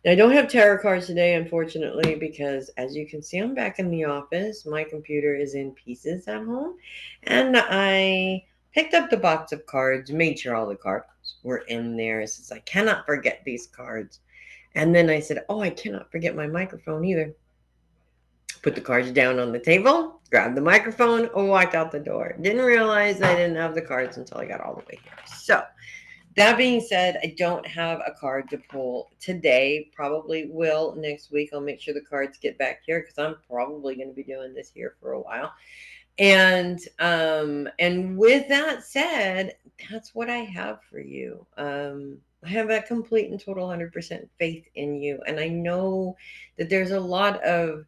Now, I don't have tarot cards today, unfortunately, because as you can see, I'm back in the office. My computer is in pieces at home. And I picked up the box of cards, made sure all the cards were in there, since I cannot forget these cards. And then I said, oh, I cannot forget my microphone either. Put the cards down on the table, grabbed the microphone, and walked out the door. Didn't realize I didn't have the cards until I got all the way here. So, that being said, I don't have a card to pull today. Probably will next week. I'll make sure the cards get back here because I'm probably going to be doing this here for a while. And with that said, that's what I have for you. I have a complete and total 100% faith in you, and I know that there's a lot of,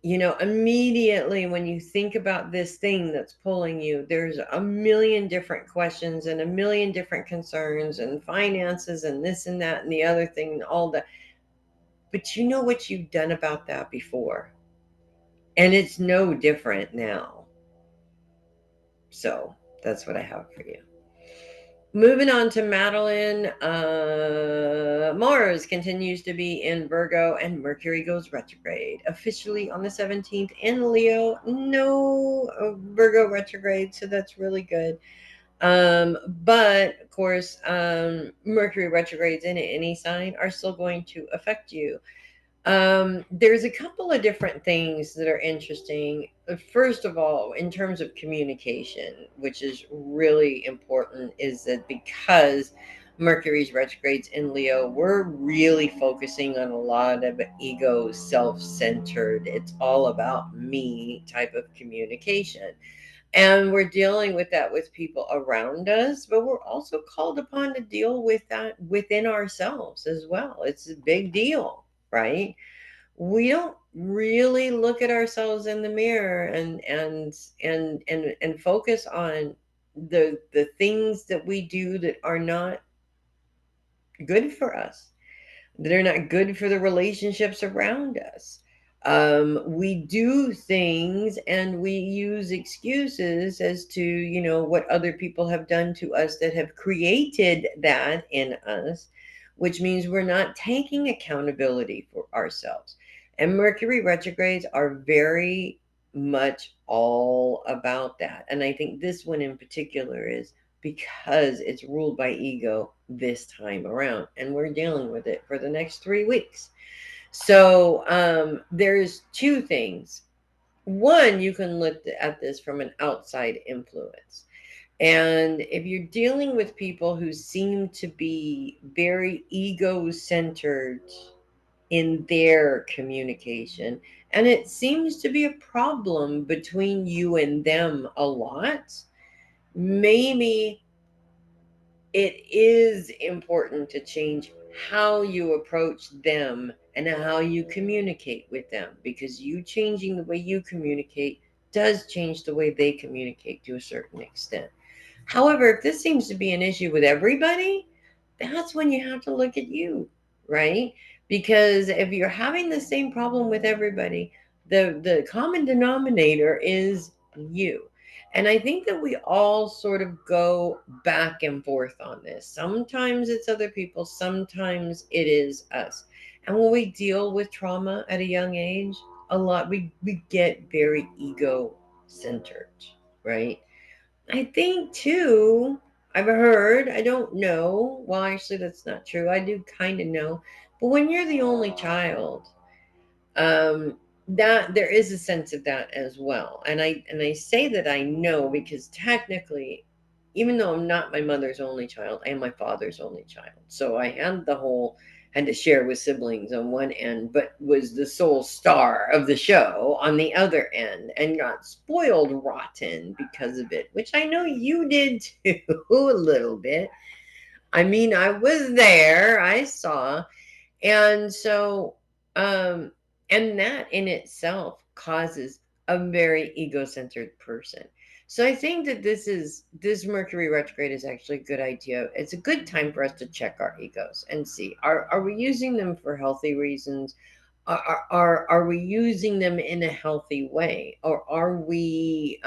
immediately when you think about this thing that's pulling you, there's a million different questions and a million different concerns and finances and this and that and the other thing and all that. But you know what you've done about that before. And it's no different now. So that's what I have for you. Moving on to Matalyn, Mars continues to be in Virgo and Mercury goes retrograde officially on the 17th in Leo. No Virgo retrograde, so that's really good. But of course, Mercury retrogrades in any sign are still going to affect you. There's a couple of different things that are interesting. First of all, in terms of communication, which is really important, is that because Mercury's retrogrades in Leo, we're really focusing on a lot of ego, self centered, it's all about me type of communication. And we're dealing with that with people around us, but we're also called upon to deal with that within ourselves as well. It's a big deal, right? We don't really look at ourselves in the mirror and focus on the things that we do that are not good for us, that are not good for the relationships around us. We do things and we use excuses as to, what other people have done to us that have created that in us, which means we're not taking accountability for ourselves. And Mercury retrogrades are very much all about that. And I think this one in particular is because it's ruled by ego this time around, and we're dealing with it for the next 3 weeks. So there's two things. One, you can look at this from an outside influence. And if you're dealing with people who seem to be very ego centered in their communication, and it seems to be a problem between you and them a lot, maybe it is important to change how you approach them and how you communicate with them, because you changing the way you communicate does change the way they communicate to a certain extent. However, if this seems to be an issue with everybody, that's when you have to look at you, right? Because if you're having the same problem with everybody, the common denominator is you. And I think that we all sort of go back and forth on this. Sometimes it's other people, sometimes it is us. And when we deal with trauma at a young age, a lot we get very ego centered, right? I think too, I've heard, I don't know. Well, actually, that's not true. I do kind of know. But when you're the only child, um, that there is a sense of that as well. And I say that I know because technically, even though I'm not my mother's only child, I am my father's only child. So I had to share with siblings on one end, but was the sole star of the show on the other end and got spoiled rotten because of it, which I know you did too, a little bit. I mean, I was there, I saw. And so, um, and that in itself causes a very ego-centered person. So I think that this Mercury retrograde is actually a good idea. It's a good time for us to check our egos and see, are we using them for healthy reasons? Are we using them in a healthy way, or are we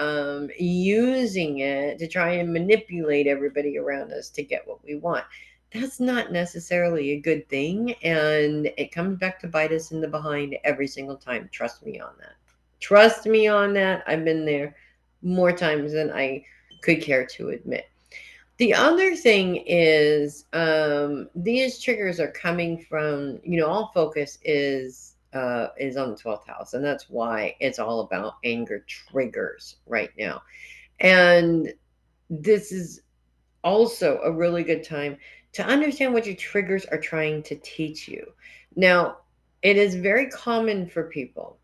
using it to try and manipulate everybody around us to get what we want? That's not necessarily a good thing, and it comes back to bite us in the behind every single time. Trust me on that. Trust me on that. I've been there more times than I could care to admit. The other thing is, these triggers are coming from, all focus is on the 12th house, and that's why it's all about anger triggers right now. And this is also a really good time to understand what your triggers are trying to teach you. Now, it is very common for people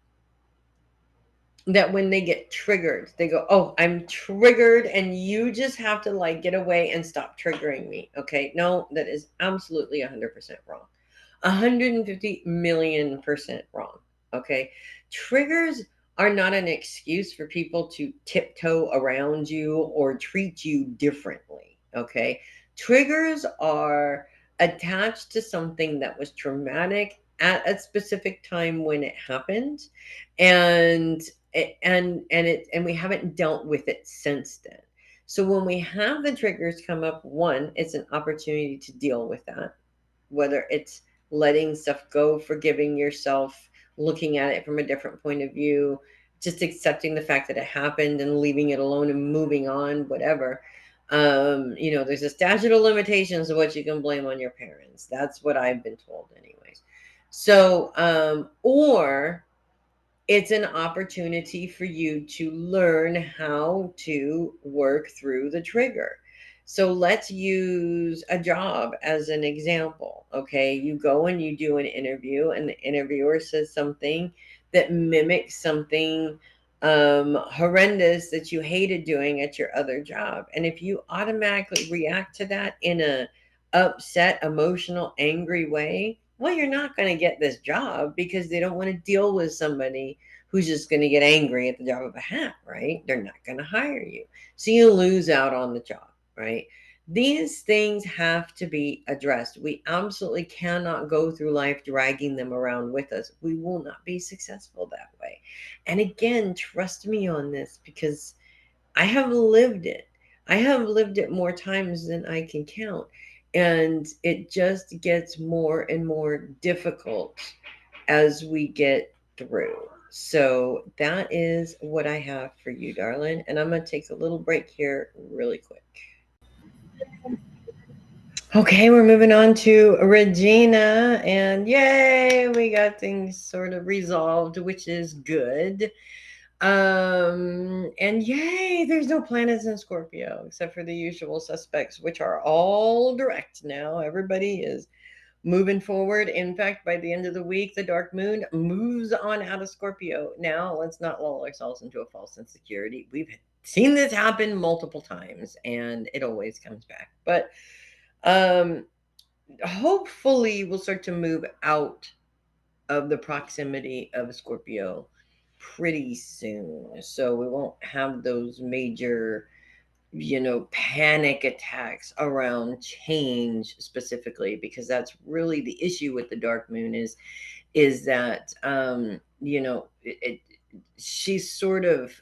that when they get triggered, they go, "Oh, I'm triggered, and you just have to like get away and stop triggering me." Okay, no, that is absolutely 100% wrong. 150 million% wrong. Okay, triggers are not an excuse for people to tiptoe around you or treat you differently. Okay, triggers are attached to something that was traumatic at a specific time when it happened, and and we haven't dealt with it since then. So when we have the triggers come up, one, it's an opportunity to deal with that, whether it's letting stuff go, forgiving yourself, looking at it from a different point of view, just accepting the fact that it happened and leaving it alone and moving on, whatever. There's a statute of limitations of what you can blame on your parents. That's what I've been told, anyways. So, or it's an opportunity for you to learn how to work through the trigger. So let's use a job as an example. Okay, you go and you do an interview, and the interviewer says something that mimics something horrendous that you hated doing at your other job. And if you automatically react to that in a upset, emotional, angry way, well, you're not going to get this job because they don't want to deal with somebody who's just going to get angry at the drop of a hat, right? They're not going to hire you. So you lose out on the job, right? These things have to be addressed. We absolutely cannot go through life dragging them around with us. We will not be successful that way. And again, trust me on this because I have lived it. I have lived it more times than I can count. And it just gets more and more difficult as we get through. So that is what I have for you, darling. And I'm going to take a little break here really quick. Okay, we're moving on to Regina. And yay, we got things sort of resolved, which is good. And yay, there's no planets in Scorpio except for the usual suspects, which are all direct now. Everybody is moving forward. In fact, by the end of the week, the dark moon moves on out of Scorpio. Now, let's not lull ourselves into a false insecurity. We've seen this happen multiple times and it always comes back. But um hopefully we'll start to move out of the proximity of Scorpio pretty soon. So we won't have those major, panic attacks around change specifically, because that's really the issue with the dark moon is that she sort of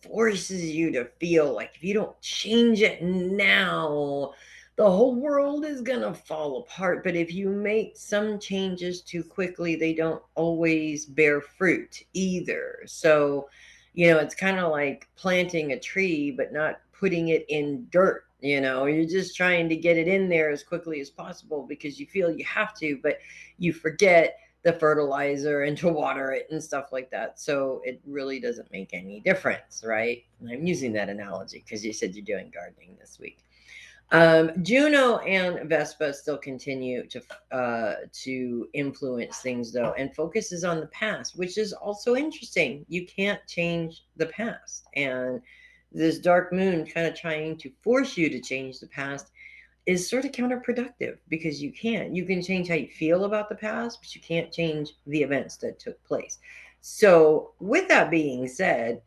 forces you to feel like if you don't change it now, the whole world is going to fall apart. But if you make some changes too quickly, they don't always bear fruit either. So, it's kind of like planting a tree, but not putting it in dirt. You're just trying to get it in there as quickly as possible because you feel you have to, but you forget the fertilizer and to water it and stuff like that. So it really doesn't make any difference, right? And I'm using that analogy because you said you're doing gardening this week. Juno and Vespa still continue to influence things though, and focuses on the past, which is also interesting. You can't change the past, and this dark moon kind of trying to force you to change the past is sort of counterproductive, because you can't. You can change how you feel about the past, but you can't change the events that took place. So, with that being said,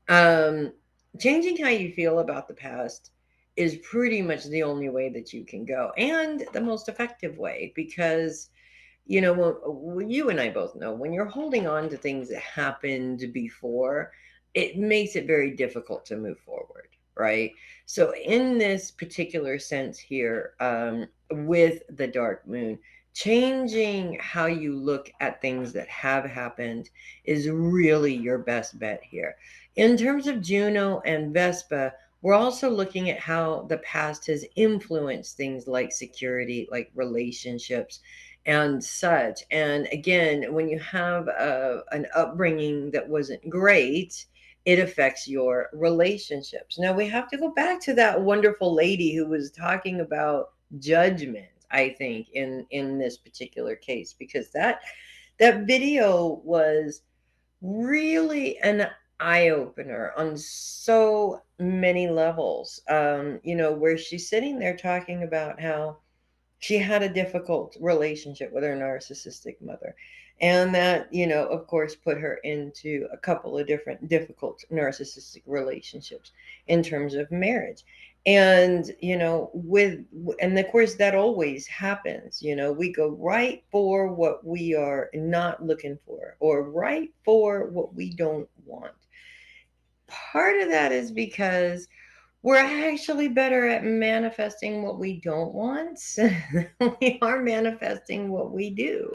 um, changing how you feel about the past is pretty much the only way that you can go, and the most effective way, because you and I both know, when you're holding on to things that happened before, it makes it very difficult to move forward, right? So, in this particular sense here, with the dark moon, changing how you look at things that have happened is really your best bet here. In terms of Juno and Vespa, we're also looking at how the past has influenced things like security, like relationships, and such. And again, when you have an upbringing that wasn't great, it affects your relationships. Now, we have to go back to that wonderful lady who was talking about judgment, I think, in this particular case, because that video was really an eye opener on so many levels. Where she's sitting there talking about how she had a difficult relationship with her narcissistic mother. And that, of course, put her into a couple of different difficult narcissistic relationships in terms of marriage. And, and of course, that always happens. We go right for what we are not looking for, or right for what we don't want. Part of that is because we're actually better at manifesting what we don't want than we are manifesting what we do.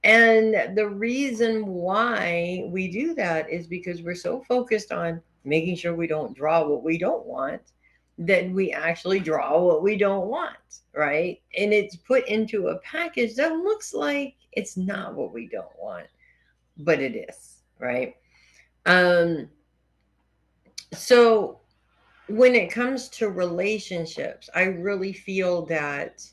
And the reason why we do that is because we're so focused on making sure we don't draw what we don't want that we actually draw what we don't want, right? And it's put into a package that looks like it's not what we don't want, but it is, right? Um, so when it comes to relationships, I really feel that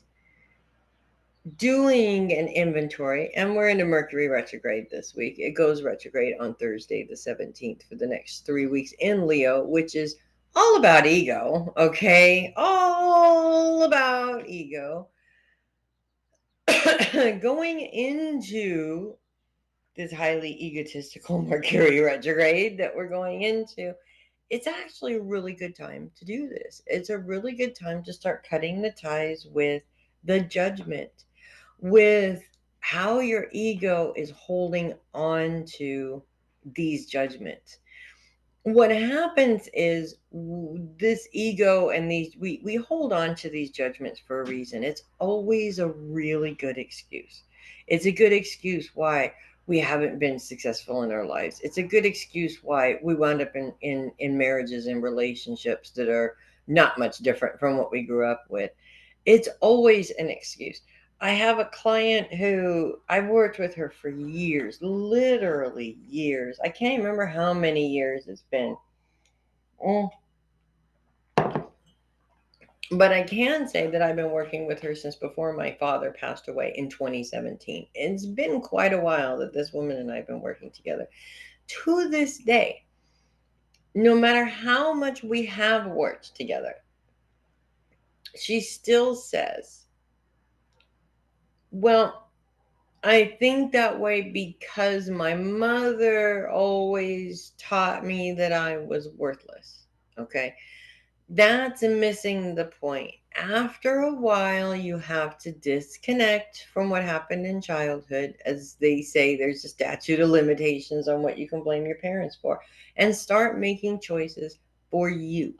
doing an inventory, and we're in a Mercury retrograde this week. It goes retrograde on Thursday, the 17th, for the next 3 weeks in Leo, which is all about ego, okay? All about ego. Going into this highly egotistical Mercury retrograde that we're going into, it's actually a really good time to do this. It's a really good time to start cutting the ties with the judgment, with how your ego is holding on to these judgments. What happens is, this ego and these we hold on to these judgments for a reason. It's always a really good excuse. It's a good excuse why we haven't been successful in our lives. It's a good excuse why we wound up in marriages and relationships that are not much different from what we grew up with. It's always an excuse. I have a client who I've worked with her for years, literally years. I can't remember how many years it's been. Mm, But I can say that I've been working with her since before my father passed away in 2017. It's been quite a while that this woman and I have been working together. To this day, no matter how much we have worked together, she still says, well, I think that way because my mother always taught me that I was worthless. Okay. That's missing the point. After a while, you have to disconnect from what happened in childhood. As they say, there's a statute of limitations on what you can blame your parents for, and start making choices for you,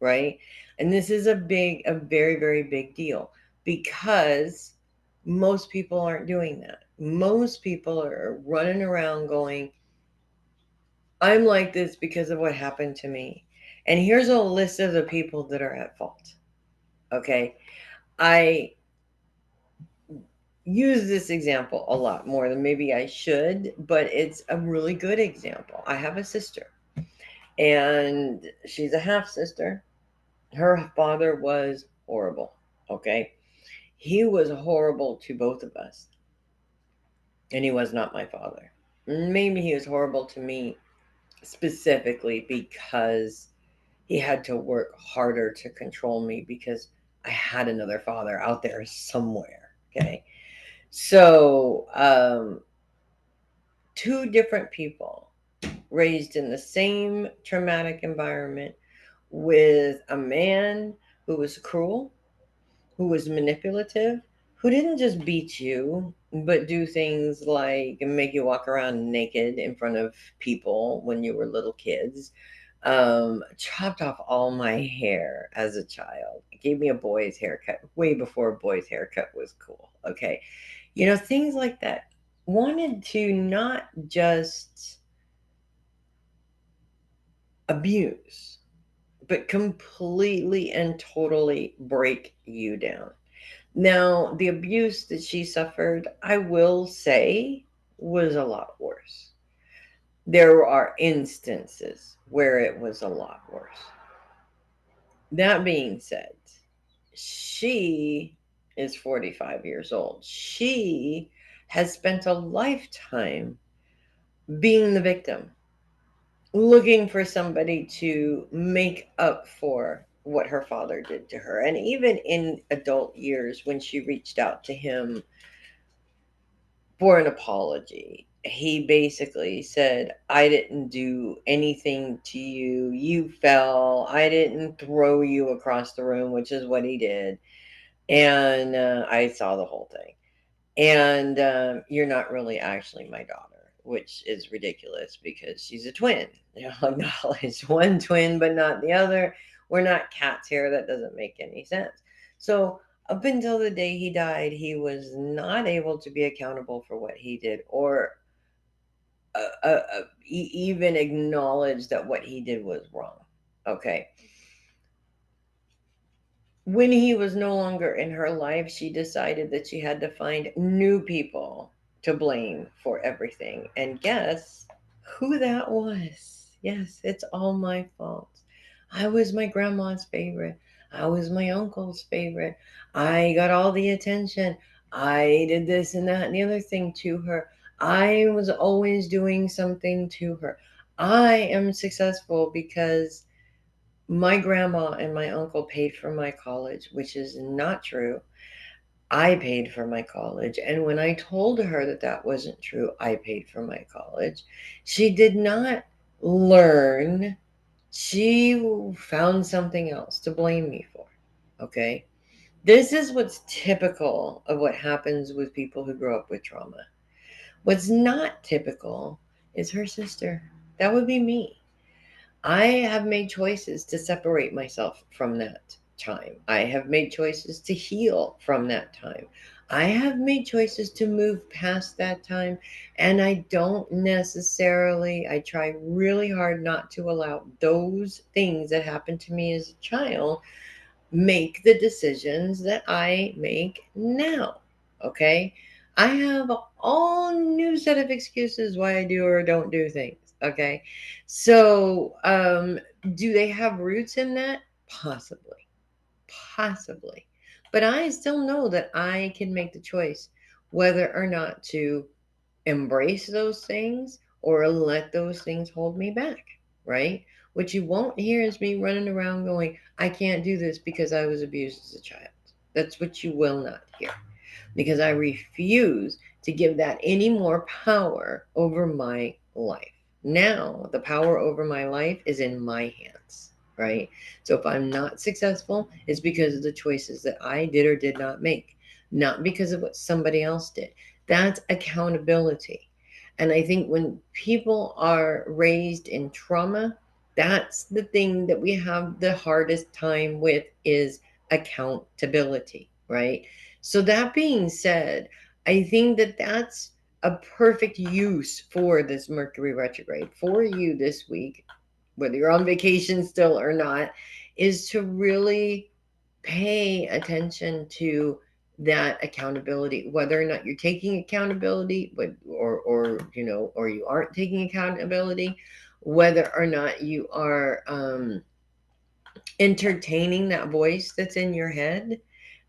right? And this is a very, very big deal, because most people aren't doing that. Most people are running around going, I'm like this because of what happened to me. And here's a list of the people that are at fault. Okay. I use this example a lot more than maybe I should, but it's a really good example. I have a sister, and she's a half sister. Her father was horrible. Okay. He was horrible to both of us, and he was not my father. Maybe he was horrible to me specifically because he had to work harder to control me, because I had another father out there somewhere. Okay. So, two different people raised in the same traumatic environment with a man who was cruel, who was manipulative, who didn't just beat you, but do things like make you walk around naked in front of people when you were little kids. Chopped off all my hair as a child. Gave me a boy's haircut way before a boy's haircut was cool. Okay. Things like that. Wanted to not just abuse, but completely and totally break you down. Now, the abuse that she suffered, I will say, was a lot worse. There are instances where it was a lot worse. That being said, she is 45 years old. She has spent a lifetime being the victim, looking for somebody to make up for what her father did to her. And even in adult years, when she reached out to him for an apology, he basically said, I didn't do anything to you. You fell. I didn't throw you across the room, which is what he did. And I saw the whole thing. And you're not really actually my daughter, which is ridiculous because she's a twin. Acknowledge one twin, but not the other. We're not cats here. That doesn't make any sense. So, up until the day he died, he was not able to be accountable for what he did or even acknowledge that what he did was wrong. Okay. When he was no longer in her life, she decided that she had to find new people to blame for everything. And guess who that was? Yes, it's all my fault. I was my grandma's favorite. I was my uncle's favorite. I got all the attention. I did this and that and the other thing to her. I was always doing something to her. I am successful because my grandma and my uncle paid for my college, which is not true. I paid for my college. And when I told her that that wasn't true, I paid for my college, she did not learn. She found something else to blame me for. Okay. This is what's typical of what happens with people who grow up with trauma. What's not typical is her sister. That would be me. I have made choices to separate myself from that time. I have made choices to heal from that time. I have made choices to move past that time. And I don't necessarily, I try really hard not to allow those things that happened to me as a child make the decisions that I make now. Okay. I have a all new set of excuses why I do or don't do things. Okay. So, do they have roots in that? Possibly. Possibly. But I still know that I can make the choice whether or not to embrace those things or let those things hold me back, right? What you won't hear is me running around going, I can't do this because I was abused as a child. That's what you will not hear because I refuse to give that any more power over my life. Now, the power over my life is in my hands, right? So if I'm not successful, it's because of the choices that I did or did not make, not because of what somebody else did. That's accountability. And I think when people are raised in trauma, that's the thing that we have the hardest time with is accountability, right? So that being said, I think that that's a perfect use for this Mercury retrograde for you this week, whether you're on vacation still or not, is to really pay attention to that accountability, whether or not you're taking accountability, but or you aren't taking accountability, whether or not you are entertaining that voice that's in your head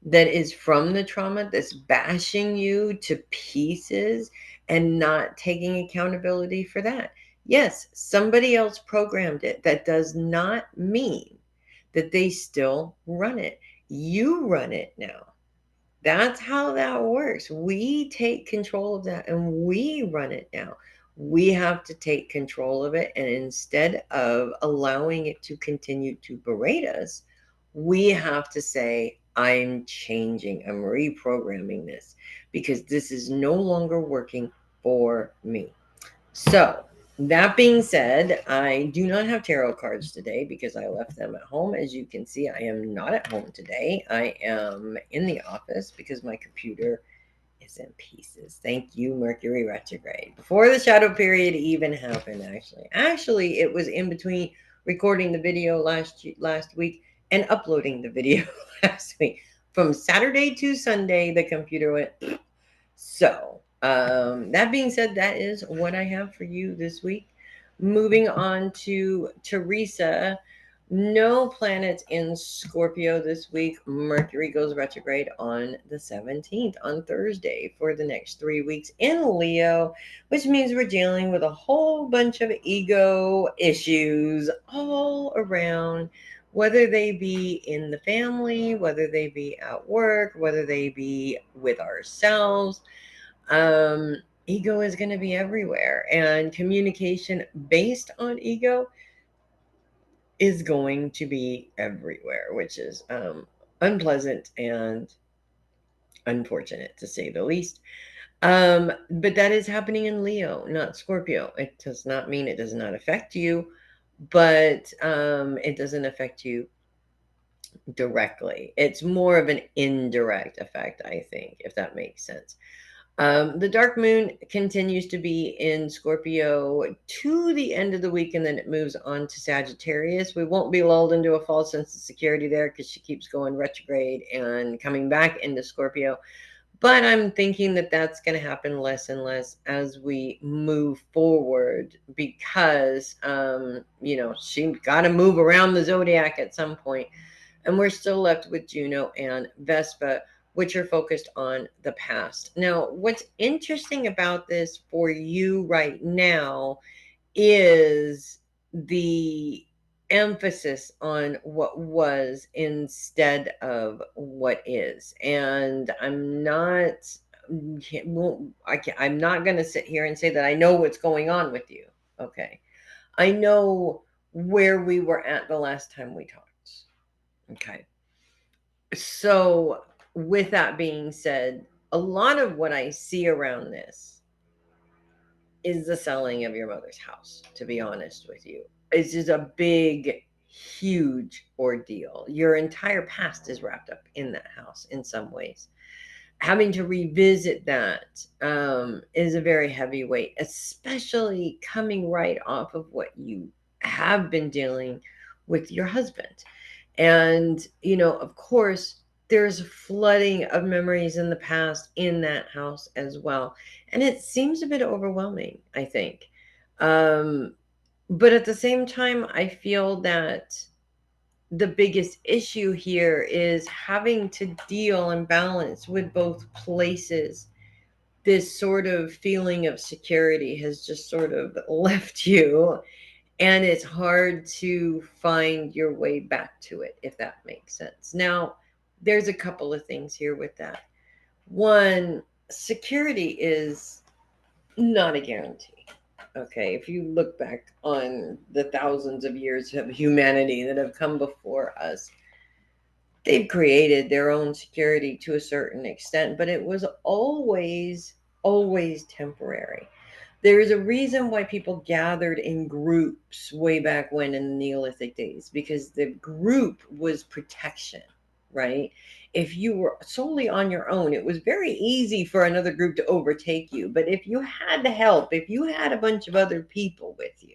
that is from the trauma that's bashing you to pieces and not taking accountability for that. Yes, somebody else programmed it. That does not mean that they still run it. You run it now. That's how that works. We take control of that and we run it now. We have to take control of it. And instead of allowing it to continue to berate us, we have to say, I'm changing, I'm reprogramming this because this is no longer working for me. So, that being said, I do not have tarot cards today because I left them at home. As you can see, I am not at home today. I am in the office because my computer is in pieces. Thank you, Mercury retrograde. Before the shadow period even happened, actually. Actually, it was in between recording the video last week and uploading the video last week. From Saturday to Sunday, the computer went so, that being said, that is what I have for you this week. Moving on to Theresa. No planets in Scorpio this week. Mercury goes retrograde on the 17th, on Thursday, for the next 3 weeks in Leo, which means we're dealing with a whole bunch of ego issues all around, whether they be in the family, whether they be at work, whether they be with ourselves. um Ego is going to be everywhere, and communication based on ego is going to be everywhere, which is unpleasant and unfortunate, to say the least. But that is happening in Leo, not Scorpio. It does not mean it does not affect you, but it doesn't affect you directly. It's more of an indirect effect, I think, if that makes sense. The dark moon continues to be in Scorpio to the end of the week, and then it moves on to Sagittarius. We won't be lulled into a false sense of security there because she keeps going retrograde and coming back into Scorpio. But I'm thinking that that's going to happen less and less as we move forward because, she got to move around the zodiac at some point, and we're still left with Juno and Vespa, which are focused on the past. Now, what's interesting about this for you right now is the emphasis on what was instead of what is. And I'm not going to sit here and say that I know what's going on with you. Okay. I know where we were at the last time we talked. Okay. So, with that being said, a lot of what I see around this is the selling of your mother's house, to be honest with you. It's just a big, huge ordeal. Your entire past is wrapped up in that house in some ways. Having to revisit that is a very heavy weight, especially coming right off of what you have been dealing with your husband. And, of course, there's flooding of memories in the past in that house as well. And it seems a bit overwhelming, I think. Um, but at the same time, I feel that the biggest issue here is having to deal and balance with both places. This sort of feeling of security has just sort of left you, and it's hard to find your way back to it, if that makes sense. Now, there's a couple of things here with that. One, security is not a guarantee. Okay, if you look back on the thousands of years of humanity that have come before us, they've created their own security to a certain extent, but it was always temporary. There is a reason why people gathered in groups way back when in the Neolithic days, because the group was protection, right? If you were solely on your own, it was very easy for another group to overtake you. But if you had help, if you had a bunch of other people with you,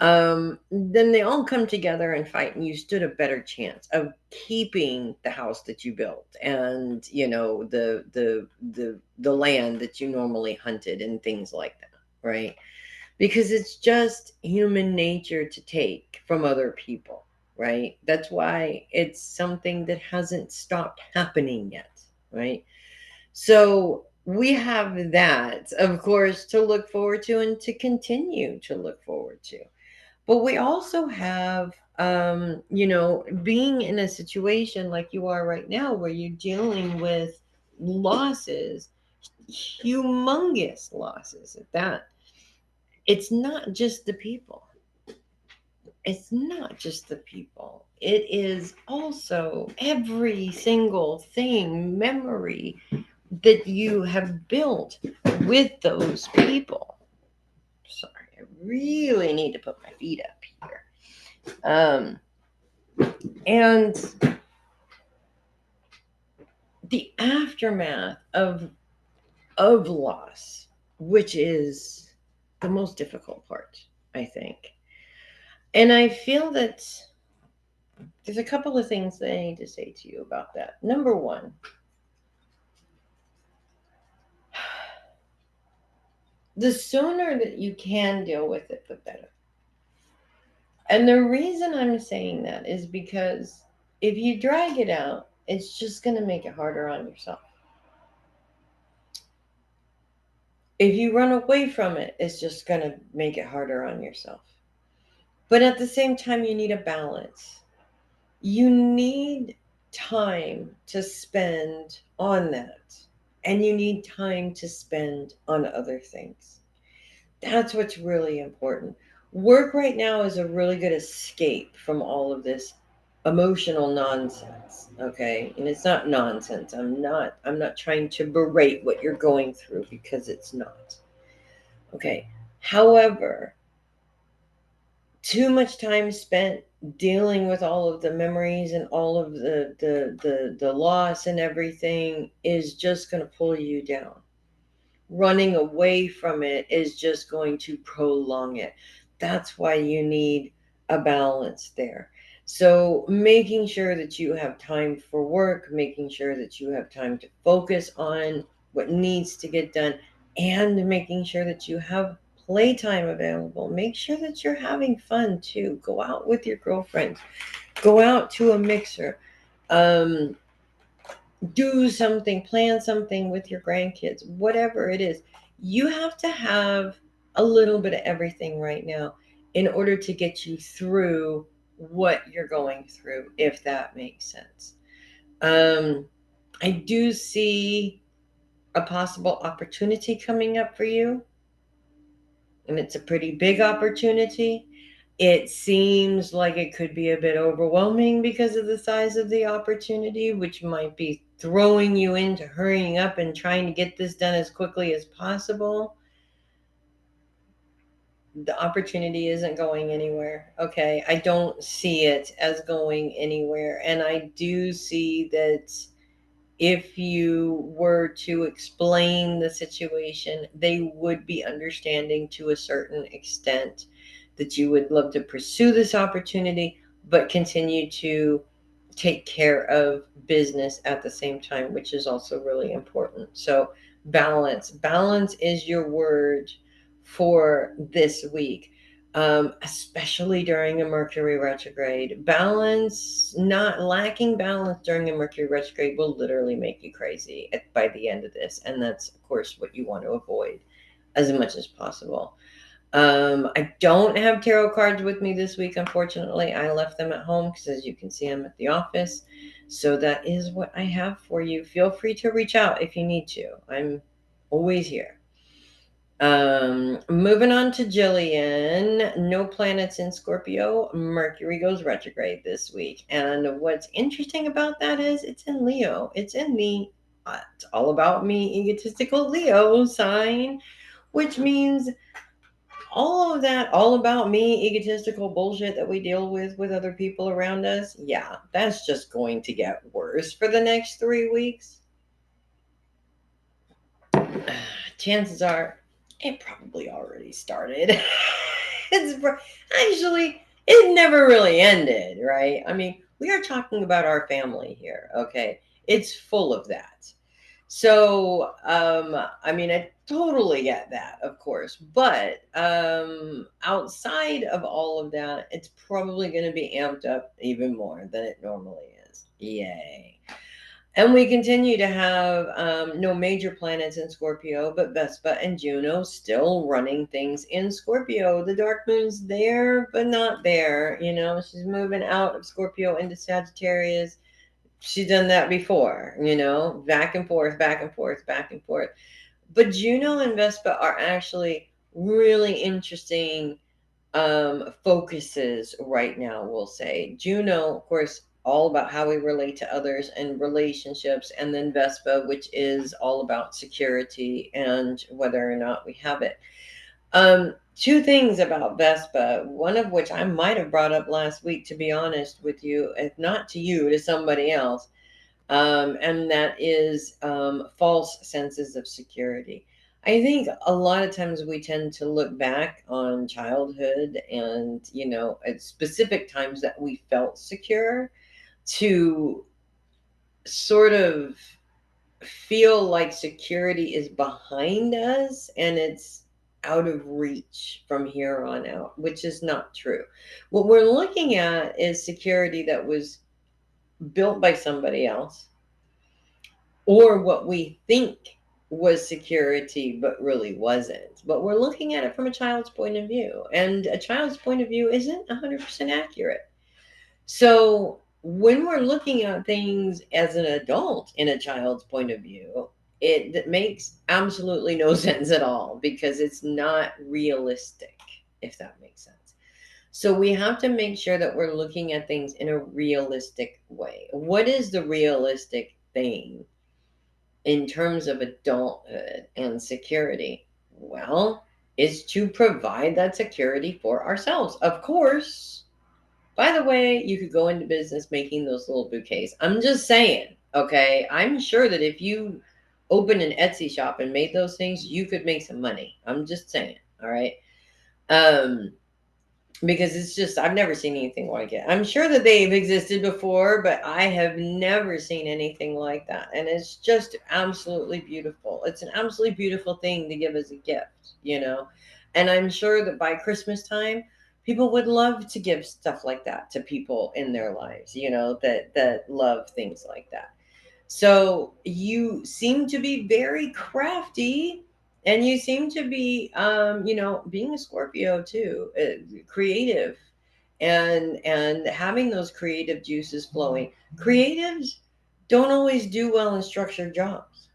then they all come together and fight, and you stood a better chance of keeping the house that you built, and the land that you normally hunted and things like that, right? Because it's just human nature to take from other people, right? That's why it's something that hasn't stopped happening yet, right? So we have that, of course, to look forward to and to continue to look forward to. But we also have, being in a situation like you are right now where you're dealing with losses, humongous losses at that. It's not just the people. It's not just the people. It is also every single thing, memory that you have built with those people. Sorry, I really need to put my feet up here. And the aftermath of loss, which is the most difficult part, I think. And I feel that there's a couple of things that I need to say to you about that. Number one, the sooner that you can deal with it, the better. And the reason I'm saying that is because if you drag it out, it's just going to make it harder on yourself. If you run away from it, it's just going to make it harder on yourself. But at the same time, you need a balance. You need time to spend on that, and you need time to spend on other things. That's what's really important. Work right now is a really good escape from all of this emotional nonsense, okay? And it's not nonsense. I'm not trying to berate what you're going through, because it's not. Okay. However, too much time spent dealing with all of the memories and all of the loss and everything is just going to pull you down. Running away from it is just going to prolong it. That's why you need a balance there. So, making sure that you have time for work, making sure that you have time to focus on what needs to get done, and making sure that you have playtime available. Make sure that you're having fun too. Go out with your girlfriends, go out to a mixer. Um, do something, plan something with your grandkids, whatever it is. You have to have a little bit of everything right now in order to get you through what you're going through, if that makes sense. Um, I do see a possible opportunity coming up for you, and it's a pretty big opportunity. It seems like it could be a bit overwhelming because of the size of the opportunity, which might be throwing you into hurrying up and trying to get this done as quickly as possible. The opportunity isn't going anywhere. Okay. I don't see it as going anywhere. And I do see that if you were to explain the situation, they would be understanding to a certain extent that you would love to pursue this opportunity, but continue to take care of business at the same time, which is also really important. So, balance is your word for this week. Especially during a Mercury retrograde. Balance, not lacking balance during a Mercury retrograde will literally make you crazy by the end of this. And that's, of course, what you want to avoid as much as possible. I don't have tarot cards with me this week, unfortunately. I left them at home because, as you can see, I'm at the office. So that is what I have for you. Feel free to reach out if you need to. I'm always here. Moving on to Jillian. No planets in Scorpio. Mercury goes retrograde this week. And what's interesting about that is it's in Leo. It's in the it's all about me egotistical Leo sign, which means all of that all about me egotistical bullshit that we deal with other people around us. Yeah, that's just going to get worse for the next 3 weeks. Chances are it probably already started. It's actually, it never really ended, right? I mean, we are talking about our family here, okay? It's full of that. So, I mean, I totally get that, of course, but outside of all of that, it's probably going to be amped up even more than it normally is. Yay. And we continue to have no major planets in Scorpio, but Vespa and Juno still running things in Scorpio. The dark moon's there, but not there. You know, she's moving out of Scorpio into Sagittarius. She's done that before, you know, back and forth, back and forth, back and forth. But Juno and Vespa are actually really interesting focuses right now, we'll say. Juno, of course, all about how we relate to others and relationships, and then Vespa, which is all about security and whether or not we have it. Two things about Vespa, one of which I might have brought up last week, to be honest with you, if not to you, to somebody else, and that is false senses of security. I think a lot of times we tend to look back on childhood and, you know, at specific times that we felt secure to sort of feel like security is behind us and it's out of reach from here on out, which is not true. What we're looking at is security that was built by somebody else, or what we think was security but really wasn't. But we're looking at it from a child's point of view, and a child's point of view isn't 100% accurate. So when we're looking at things as an adult in a child's point of view, it makes absolutely no sense at all because it's not realistic, if that makes sense. So we have to make sure that we're looking at things in a realistic way. What is the realistic thing in terms of adulthood and security? Well, is to provide that security for ourselves. Of course, by the way, you could go into business making those little bouquets. I'm just saying, okay? I'm sure that if you opened an Etsy shop and made those things, you could make some money. I'm just saying, all right? Um, because it's just, I've never seen anything like it. I'm sure that they've existed before, but I have never seen anything like that. And it's just absolutely beautiful. It's an absolutely beautiful thing to give as a gift, you know. And I'm sure that by Christmas time, people would love to give stuff like that to people in their lives, you know, that love things like that. So you seem to be very crafty, and you seem to be, you know, being a Scorpio too, creative, and having those creative juices flowing. Creatives don't always do well in structured jobs,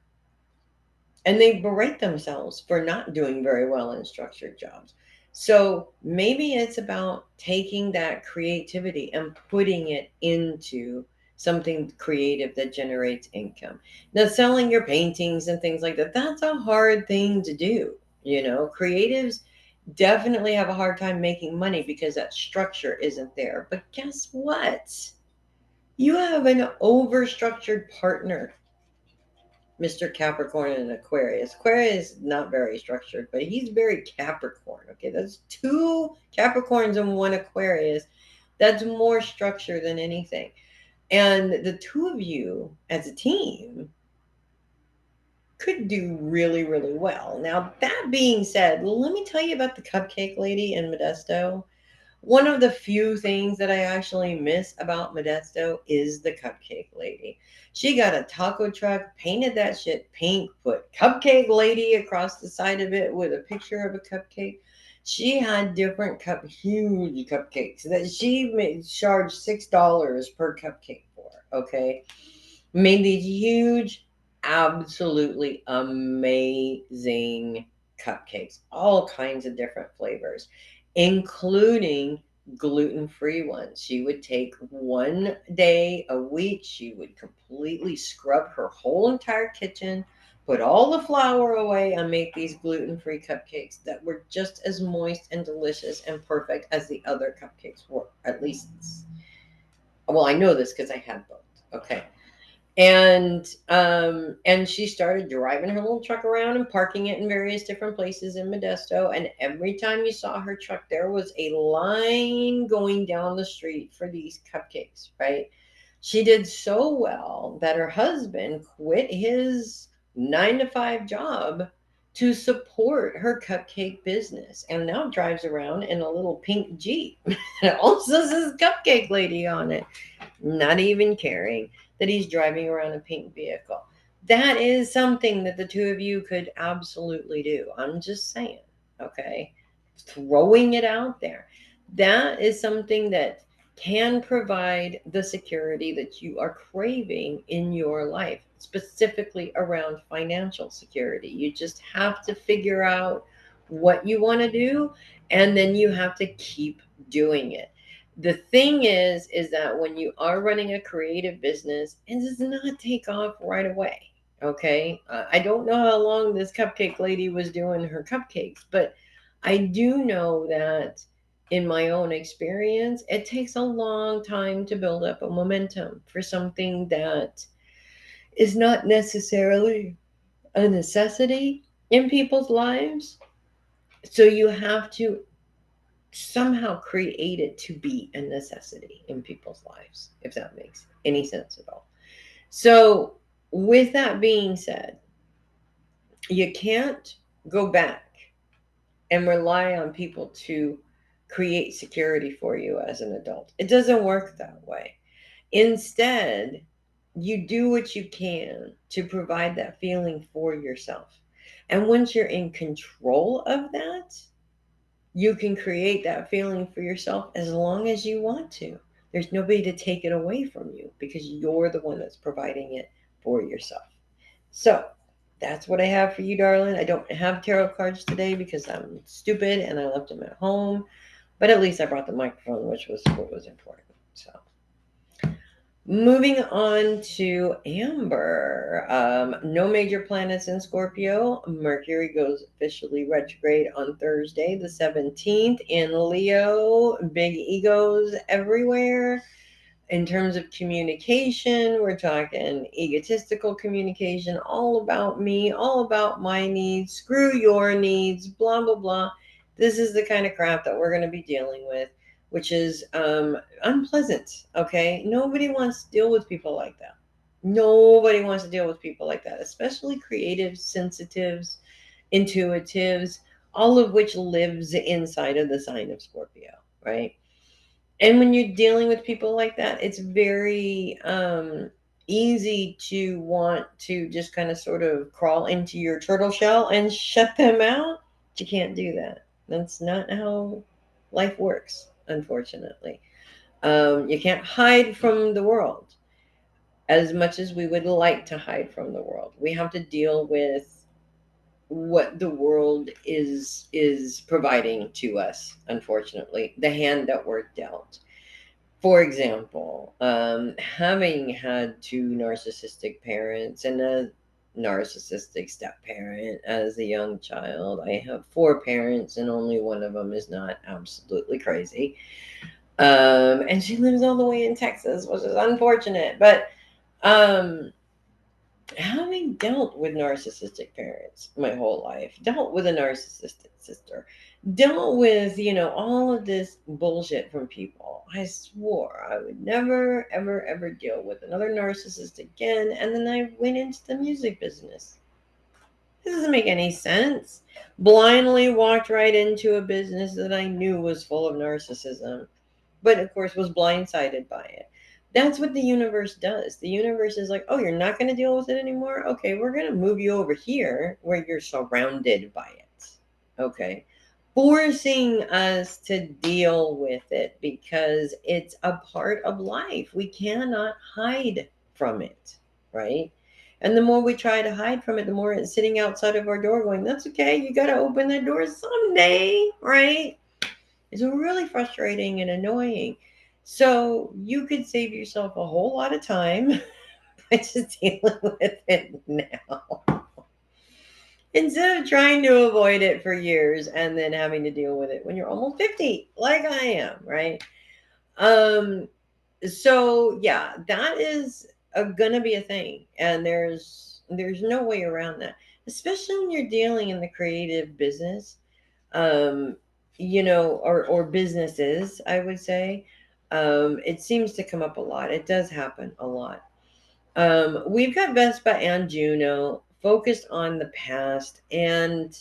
and they berate themselves for not doing very well in structured jobs. So maybe it's about taking that creativity and putting it into something creative that generates income. Now, selling your paintings and things like that, that's a hard thing to do. You know, creatives definitely have a hard time making money because that structure isn't there. But guess what? You have an overstructured partner, Mr. Capricorn and Aquarius. Aquarius is not very structured, but he's very Capricorn. Okay, that's two Capricorns and one Aquarius. That's more structure than anything. And the two of you as a team could do really, really well. Now, that being said, let me tell you about the cupcake lady in Modesto. One of the few things that I actually miss about Modesto is the cupcake lady. She got a taco truck, painted that shit pink, put cupcake lady across the side of it with a picture of a cupcake. She had different huge cupcakes that she charged $6 per cupcake for. Okay, made these huge, absolutely amazing cupcakes, all kinds of different flavors, including gluten-free ones. She would take one day a week, she would completely scrub her whole entire kitchen, put all the flour away, and make these gluten-free cupcakes that were just as moist and delicious and perfect as the other cupcakes were. At least, well, I know this because I had both. Okay. And she started driving her little truck around and parking it in various different places in Modesto, and every time you saw her truck there was a line going down the street for these cupcakes, right? She did so well that her husband quit his 9 to 5 job to support her cupcake business, and now drives around in a little pink Jeep. It also says cupcake lady on it, not even caring. that he's driving around a pink vehicle. That is something that the two of you could absolutely do. I'm just saying, okay? Throwing it out there. That is something that can provide the security that you are craving in your life, specifically around financial security. You just have to figure out what you want to do, and then you have to keep doing it. The thing is that when you are running a creative business, it does not take off right away. Okay. I don't know how long this cupcake lady was doing her cupcakes, but I do know that in my own experience, it takes a long time to build up a momentum for something that is not necessarily a necessity in people's lives. So you have to somehow create it to be a necessity in people's lives, if that makes any sense at all. So, with that being said, you can't go back and rely on people to create security for you as an adult. It doesn't work that way. Instead, you do what you can to provide that feeling for yourself. And once you're in control of that, you can create that feeling for yourself as long as you want to. There's nobody to take it away from you because you're the one that's providing it for yourself. So that's what I have for you, darling. I don't have tarot cards today because I'm stupid and I left them at home. But at least I brought the microphone, which was what was important. So moving on to Amber. No major planets in Scorpio. Mercury goes officially retrograde on Thursday, the 17th, in Leo. Big egos everywhere. In terms of communication, we're talking egotistical communication, all about me, all about my needs, screw your needs, blah, blah, blah. This is the kind of crap that we're going to be dealing with, which is unpleasant. Okay. Nobody wants to deal with people like that. Nobody wants to deal with people like that, especially creatives, sensitives, intuitives, all of which lives inside of the sign of Scorpio, right? And when you're dealing with people like that, it's very easy to want to just kind of sort of crawl into your turtle shell and shut them out. But you can't do that. That's not how life works, unfortunately. You can't hide from the world as much as we would like to hide from the world. We have to deal with what the world is providing to us, unfortunately, the hand that we're dealt. For example, having had two narcissistic parents and a narcissistic step parent as a young child, I have four parents and only one of them is not absolutely crazy. And she lives all the way in Texas, which is unfortunate. But um, having dealt with narcissistic parents my whole life, dealt with a narcissistic sister, dealt with, all of this bullshit from people, I swore I would never, ever, ever deal with another narcissist again. And then I went into the music business. This doesn't make any sense. Blindly walked right into a business that I knew was full of narcissism, but of course was blindsided by it. That's what the universe does. The universe is like, oh, you're not going to deal with it anymore? Okay, we're going to move you over here where you're surrounded by it. Okay. Forcing us to deal with it because it's a part of life. We cannot hide from it, right? And the more we try to hide from it, the more it's sitting outside of our door going, that's okay. You got to open that door someday, right? It's really frustrating and annoying. So you could save yourself a whole lot of time by just dealing with it now. Instead of trying to avoid it for years and then having to deal with it when you're almost 50, like I am, right? Um, so yeah, that is gonna be a thing. And there's no way around that. Especially when you're dealing in the creative business. Um, or businesses, I would say. It seems to come up a lot. It does happen a lot. We've got Vespa and Juno focused on the past. And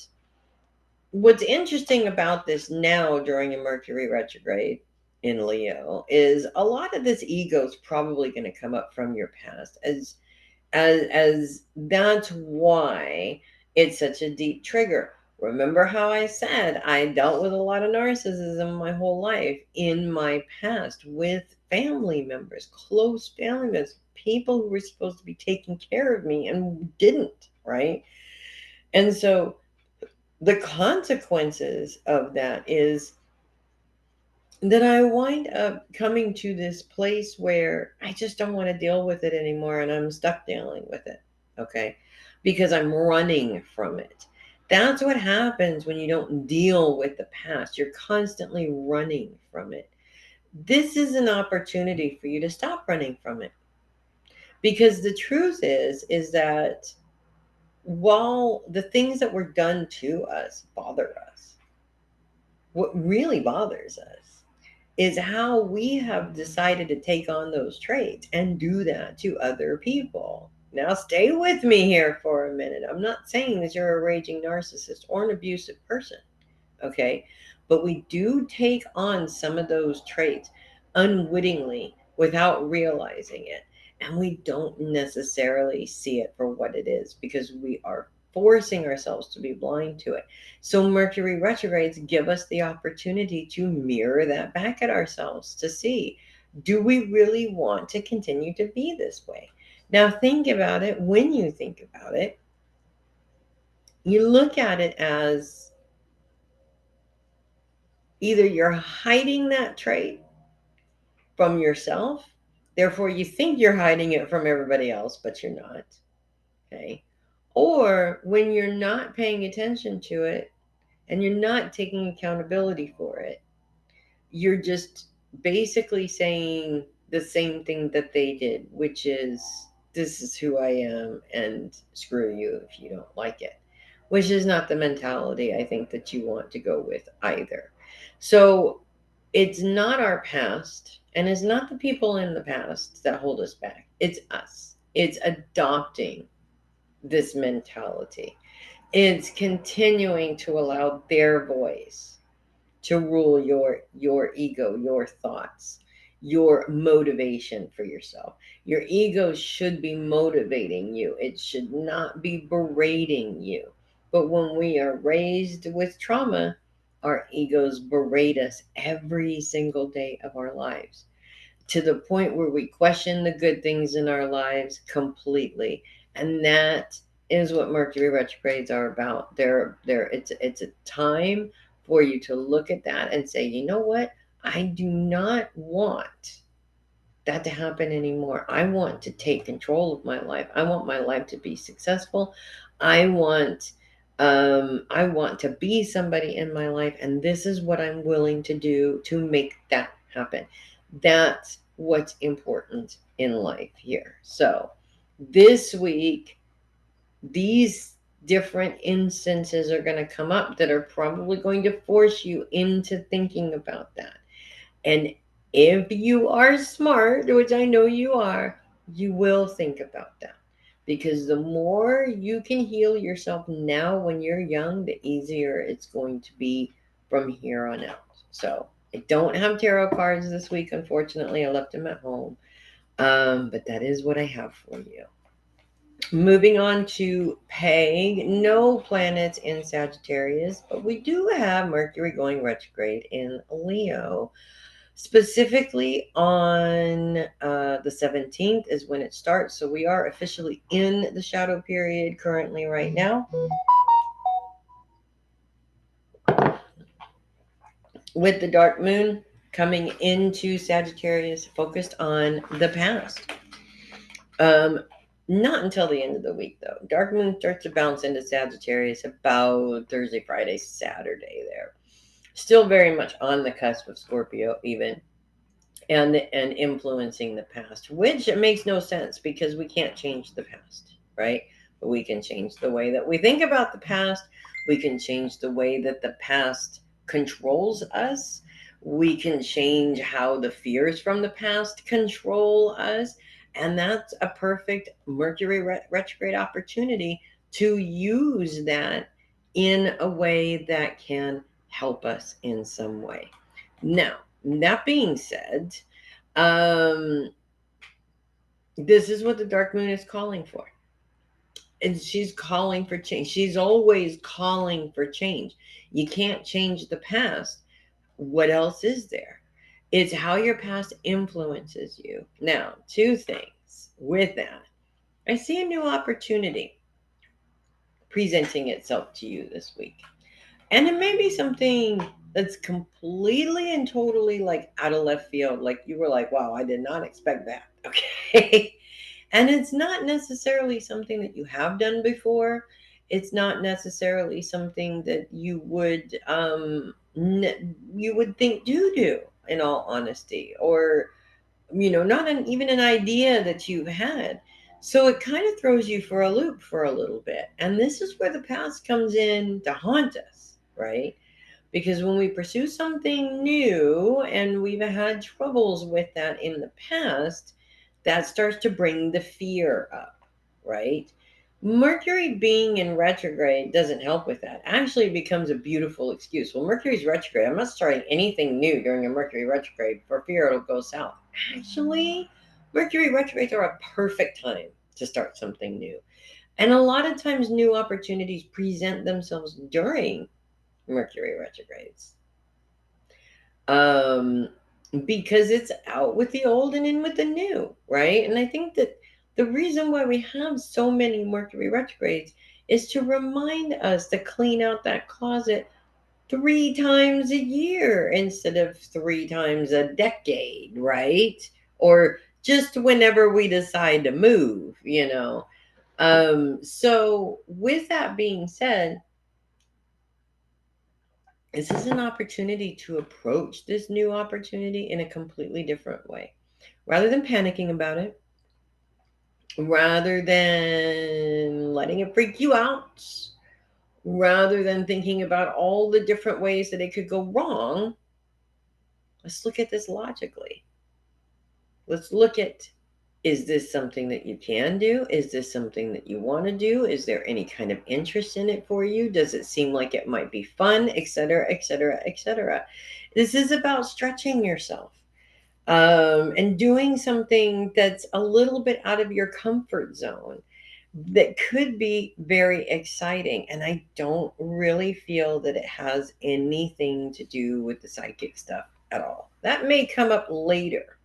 what's interesting about this now during a Mercury retrograde in Leo is a lot of this ego is probably going to come up from your past, as that's why it's such a deep trigger. Remember how I said I dealt with a lot of narcissism my whole life in my past with family members, close family members, people who were supposed to be taking care of me and didn't, right? And so the consequences of that is that I wind up coming to this place where I just don't want to deal with it anymore and I'm stuck dealing with it. Okay. Because I'm running from it. That's what happens when you don't deal with the past. You're constantly running from it. This is an opportunity for you to stop running from it. Because the truth is that while the things that were done to us bother us, what really bothers us is how we have decided to take on those traits and do that to other people. Now, stay with me here for a minute. I'm not saying that you're a raging narcissist or an abusive person, okay? But we do take on some of those traits unwittingly without realizing it. And we don't necessarily see it for what it is because we are forcing ourselves to be blind to it. So, Mercury retrogrades give us the opportunity to mirror that back at ourselves to see, do we really want to continue to be this way? Now, think about it. When you think about it, you look at it as either you're hiding that trait from yourself, therefore you think you're hiding it from everybody else, but you're not. Okay. Or when you're not paying attention to it and you're not taking accountability for it, you're just basically saying the same thing that they did, which is, this is who I am, and screw you if you don't like it, which is not the mentality I think that you want to go with either. So it's not our past, and it's not the people in the past that hold us back. It's us. It's adopting this mentality. It's continuing to allow their voice to rule your ego, your thoughts, your motivation for yourself. Your ego should be motivating you. It should not be berating you. But when we are raised with trauma, our egos berate us every single day of our lives to the point where we question the good things in our lives completely. And that is what Mercury retrogrades are about. It's a time for you to look at that and say, you know what? I do not want that to happen anymore. I want to take control of my life. I want my life to be successful. I want I want to be somebody in my life, and this is what I'm willing to do to make that happen. That's what's important in life here. So this week, these different instances are going to come up that are probably going to force you into thinking about that. And if you are smart, which I know you are, you will think about that. Because the more you can heal yourself now when you're young, the easier it's going to be from here on out. So I don't have tarot cards this week, unfortunately. I left them at home. But that is what I have for you. Moving on to Peg, no planets in Sagittarius, but we do have Mercury going retrograde in Leo. Specifically on the 17th is when it starts. So we are officially in the shadow period currently right now, with the dark moon coming into Sagittarius, focused on the past. Not until the end of the week, though. Dark moon starts to bounce into Sagittarius about Thursday, Friday, Saturday there. Still very much on the cusp of Scorpio, even. And influencing the past, which it makes no sense because we can't change the past, right? But we can change the way that we think about the past. We can change the way that the past controls us. We can change how the fears from the past control us. And that's a perfect Mercury retrograde opportunity to use that in a way that can help us in some way. Now, That being said, um, this is what the dark moon is calling for. And she's calling for change. She's always calling for change. You can't change the past. What else is there? It's how your past influences you. Now, two things with that. I see a new opportunity presenting itself to you this week. And it may be something that's completely and totally like out of left field. Like you were like, wow, I did not expect that. Okay. And it's not necessarily something that you have done before. It's not necessarily something that you would you would think do in all honesty, or not even an idea that you had. So it kind of throws you for a loop for a little bit. And this is where the past comes in to haunt us, right? Because when we pursue something new and we've had troubles with that in the past, that starts to bring the fear up, right? Mercury being in retrograde doesn't help with that. Actually, it becomes a beautiful excuse. Well, Mercury's retrograde. I'm not starting anything new during a Mercury retrograde for fear it'll go south. Actually, Mercury retrogrades are a perfect time to start something new. And a lot of times, new opportunities present themselves during Mercury retrogrades, um, because it's out with the old and in with the new, right? And I think that the reason why we have so many Mercury retrogrades is to remind us to clean out that closet 3 times a year instead of 3 times a decade, right? Or just whenever we decide to move. So with that being said, this is an opportunity to approach this new opportunity in a completely different way. Rather than panicking about it, rather than letting it freak you out, rather than thinking about all the different ways that it could go wrong, let's look at this logically. Let's look at, is this something that you can do? Is this something that you want to do? Is there any kind of interest in it for you? Does it seem like it might be fun, etc., etc., etc.? This is about stretching yourself, and doing something that's a little bit out of your comfort zone that could be very exciting. And I don't really feel that it has anything to do with the psychic stuff at all. That may come up later,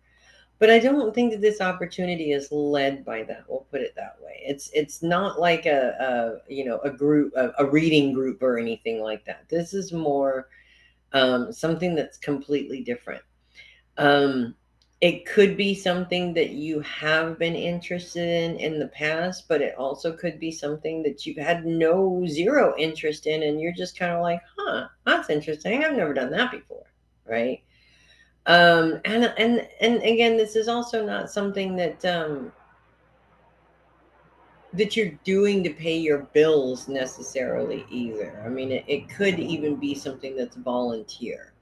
but I don't think that this opportunity is led by that. We'll put it that way. It's not like a group, a reading group or anything like that. This is more something that's completely different. Um, it could be something that you have been interested in the past, but it also could be something that you've had no zero interest in, and you're just kind of like, huh, that's interesting. I've never done that before, right? And again, this is also not something that you're doing to pay your bills necessarily either. I mean, it could even be something that's volunteer.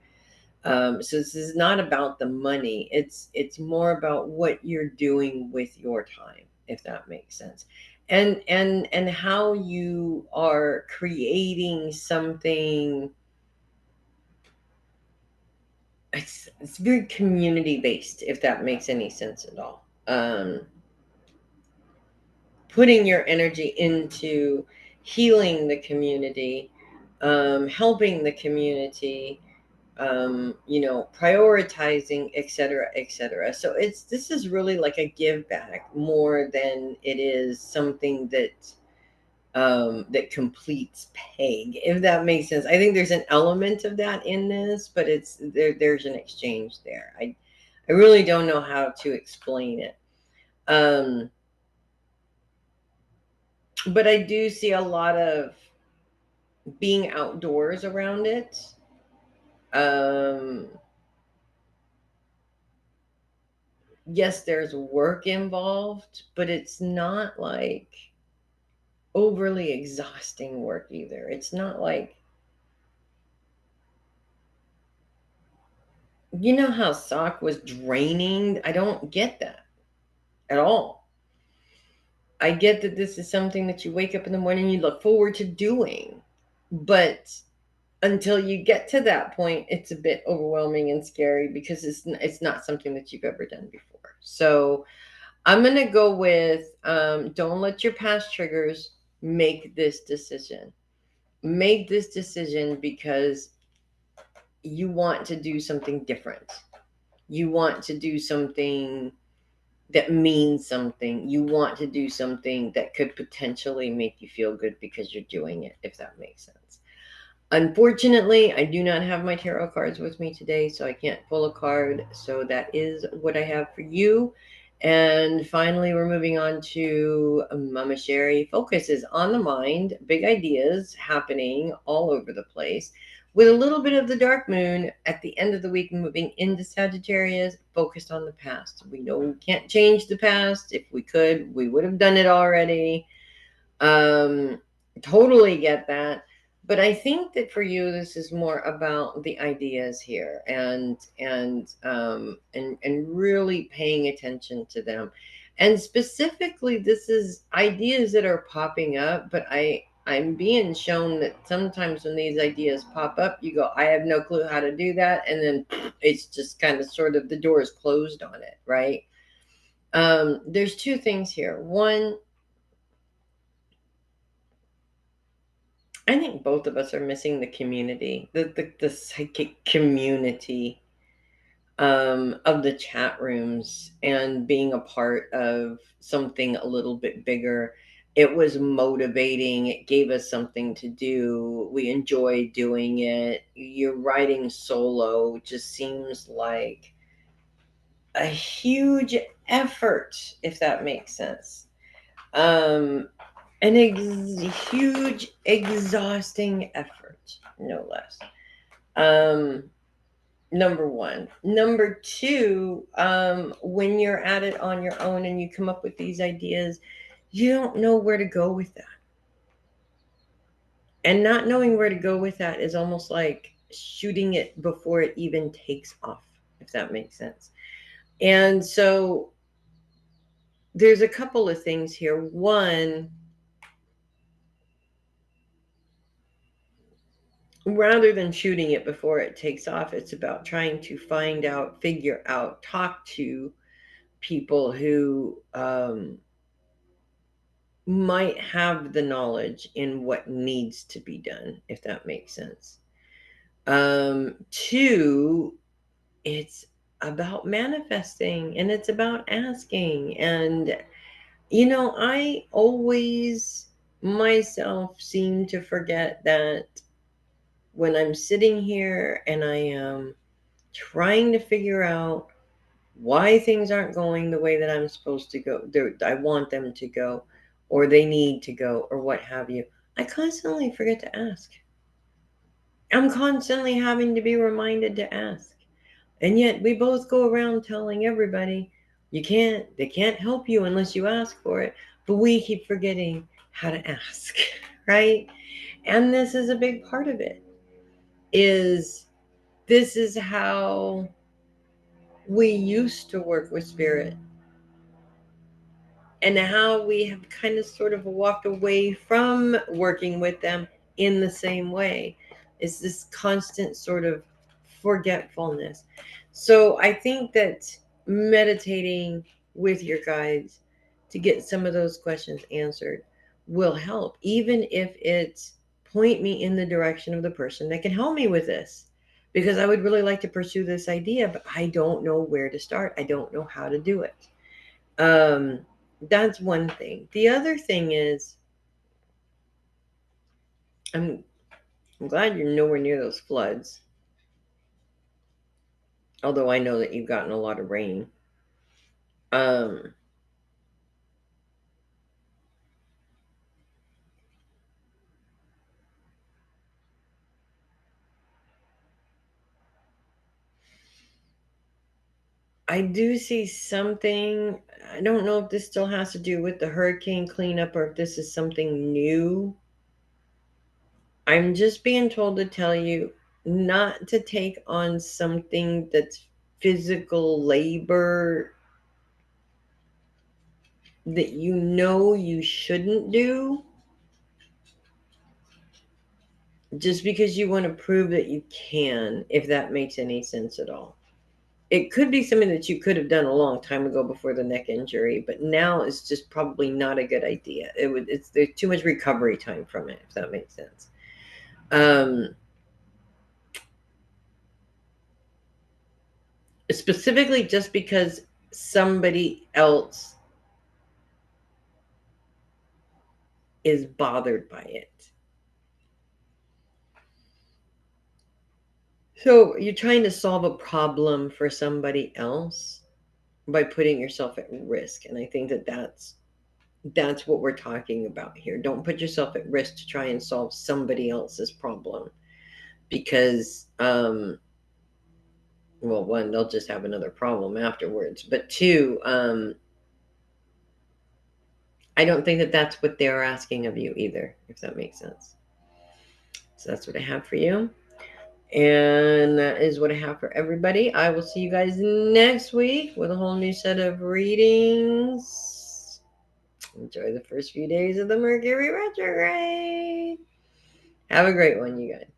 So this is not about the money. It's more about what you're doing with your time, if that makes sense, and how you are creating something. It's very community based, if that makes any sense at all. Putting your energy into healing the community, helping the community, prioritizing, etc., etc. So this is really like a give back more than it is something that completes peg, if that makes sense. I think there's an element of that in this, but there's an exchange there. I really don't know how to explain it. Um, but I do see a lot of being outdoors around it. Um, yes, there's work involved, but it's not like overly exhausting work either. It's not like, how sock was draining. I don't get that at all. I get that this is something that you wake up in the morning and you look forward to doing, but until you get to that point, it's a bit overwhelming and scary because it's not something that you've ever done before. So I'm going to go with don't let your past triggers make this decision. Make this decision because you want to do something different. You want to do something that means something. You want to do something that could potentially make you feel good because you're doing it, if that makes sense. Unfortunately, I do not have my tarot cards with me today, so I can't pull a card. So that is what I have for you. And finally, we're moving on to Mama Sherri. Focus is on the mind, big ideas happening all over the place. With a little bit of the dark moon at the end of the week, moving into Sagittarius, focused on the past. We know we can't change the past. If we could, we would have done it already. Um, totally get that. But I think that for you, this is more about the ideas here and really paying attention to them. And specifically, this is ideas that are popping up, but I'm being shown that sometimes when these ideas pop up, you go, I have no clue how to do that. And then it's just kind of sort of the door is closed on it, right? There's two things here. One, I think both of us are missing the community, the psychic community of the chat rooms and being a part of something a little bit bigger. It was motivating. It gave us something to do. We enjoy doing it. You're writing solo just seems like a huge effort, if that makes sense. Um, huge, exhausting effort, no less. Um, Number one. Number two, when you're at it on your own and you come up with these ideas, you don't know where to go with that. And not knowing where to go with that is almost like shooting it before it even takes off, if that makes sense. And so there's a couple of things here. One, rather than shooting it before it takes off, it's about trying to find out, figure out, talk to people who might have the knowledge in what needs to be done, if that makes sense. Two, it's about manifesting and it's about asking. And, I always myself seem to forget that when I'm sitting here and I am trying to figure out why things aren't going the way that I'm supposed to go, I want them to go, or they need to go, or what have you, I constantly forget to ask. I'm constantly having to be reminded to ask. And yet we both go around telling everybody, they can't help you unless you ask for it. But we keep forgetting how to ask, right? And this is a big part of it, is this is how we used to work with spirit and how we have kind of sort of walked away from working with them in the same way is this constant sort of forgetfulness. So I think that meditating with your guides to get some of those questions answered will help, even if it's point me in the direction of the person that can help me with this, because I would really like to pursue this idea, but I don't know where to start. I don't know how to do it. um that's one thing. The other thing is, I'm I'm glad you're nowhere near those floods. Although I know that you've gotten a lot of rain. Um I do see something. I don't know if this still has to do with the hurricane cleanup or if this is something new. I'm just being told to tell you not to take on something that's physical labor that you shouldn't do. just because you want to prove that you can, if that makes any sense at all. It could be something that you could have done a long time ago before the neck injury, but now is just probably not a good idea. There's too much recovery time from it, if that makes sense. Specifically just because somebody else is bothered by it. So you're trying to solve a problem for somebody else by putting yourself at risk, and I think that that's what we're talking about here. Don't put yourself at risk to try and solve somebody else's problem, because well, one, they'll just have another problem afterwards, but two, I don't think that that's what they're asking of you either, if that makes sense. So that's what I have for you. And that is what I have for everybody. I will see you guys next week with a whole new set of readings. Enjoy the first few days of the Mercury retrograde. Have a great one, you guys.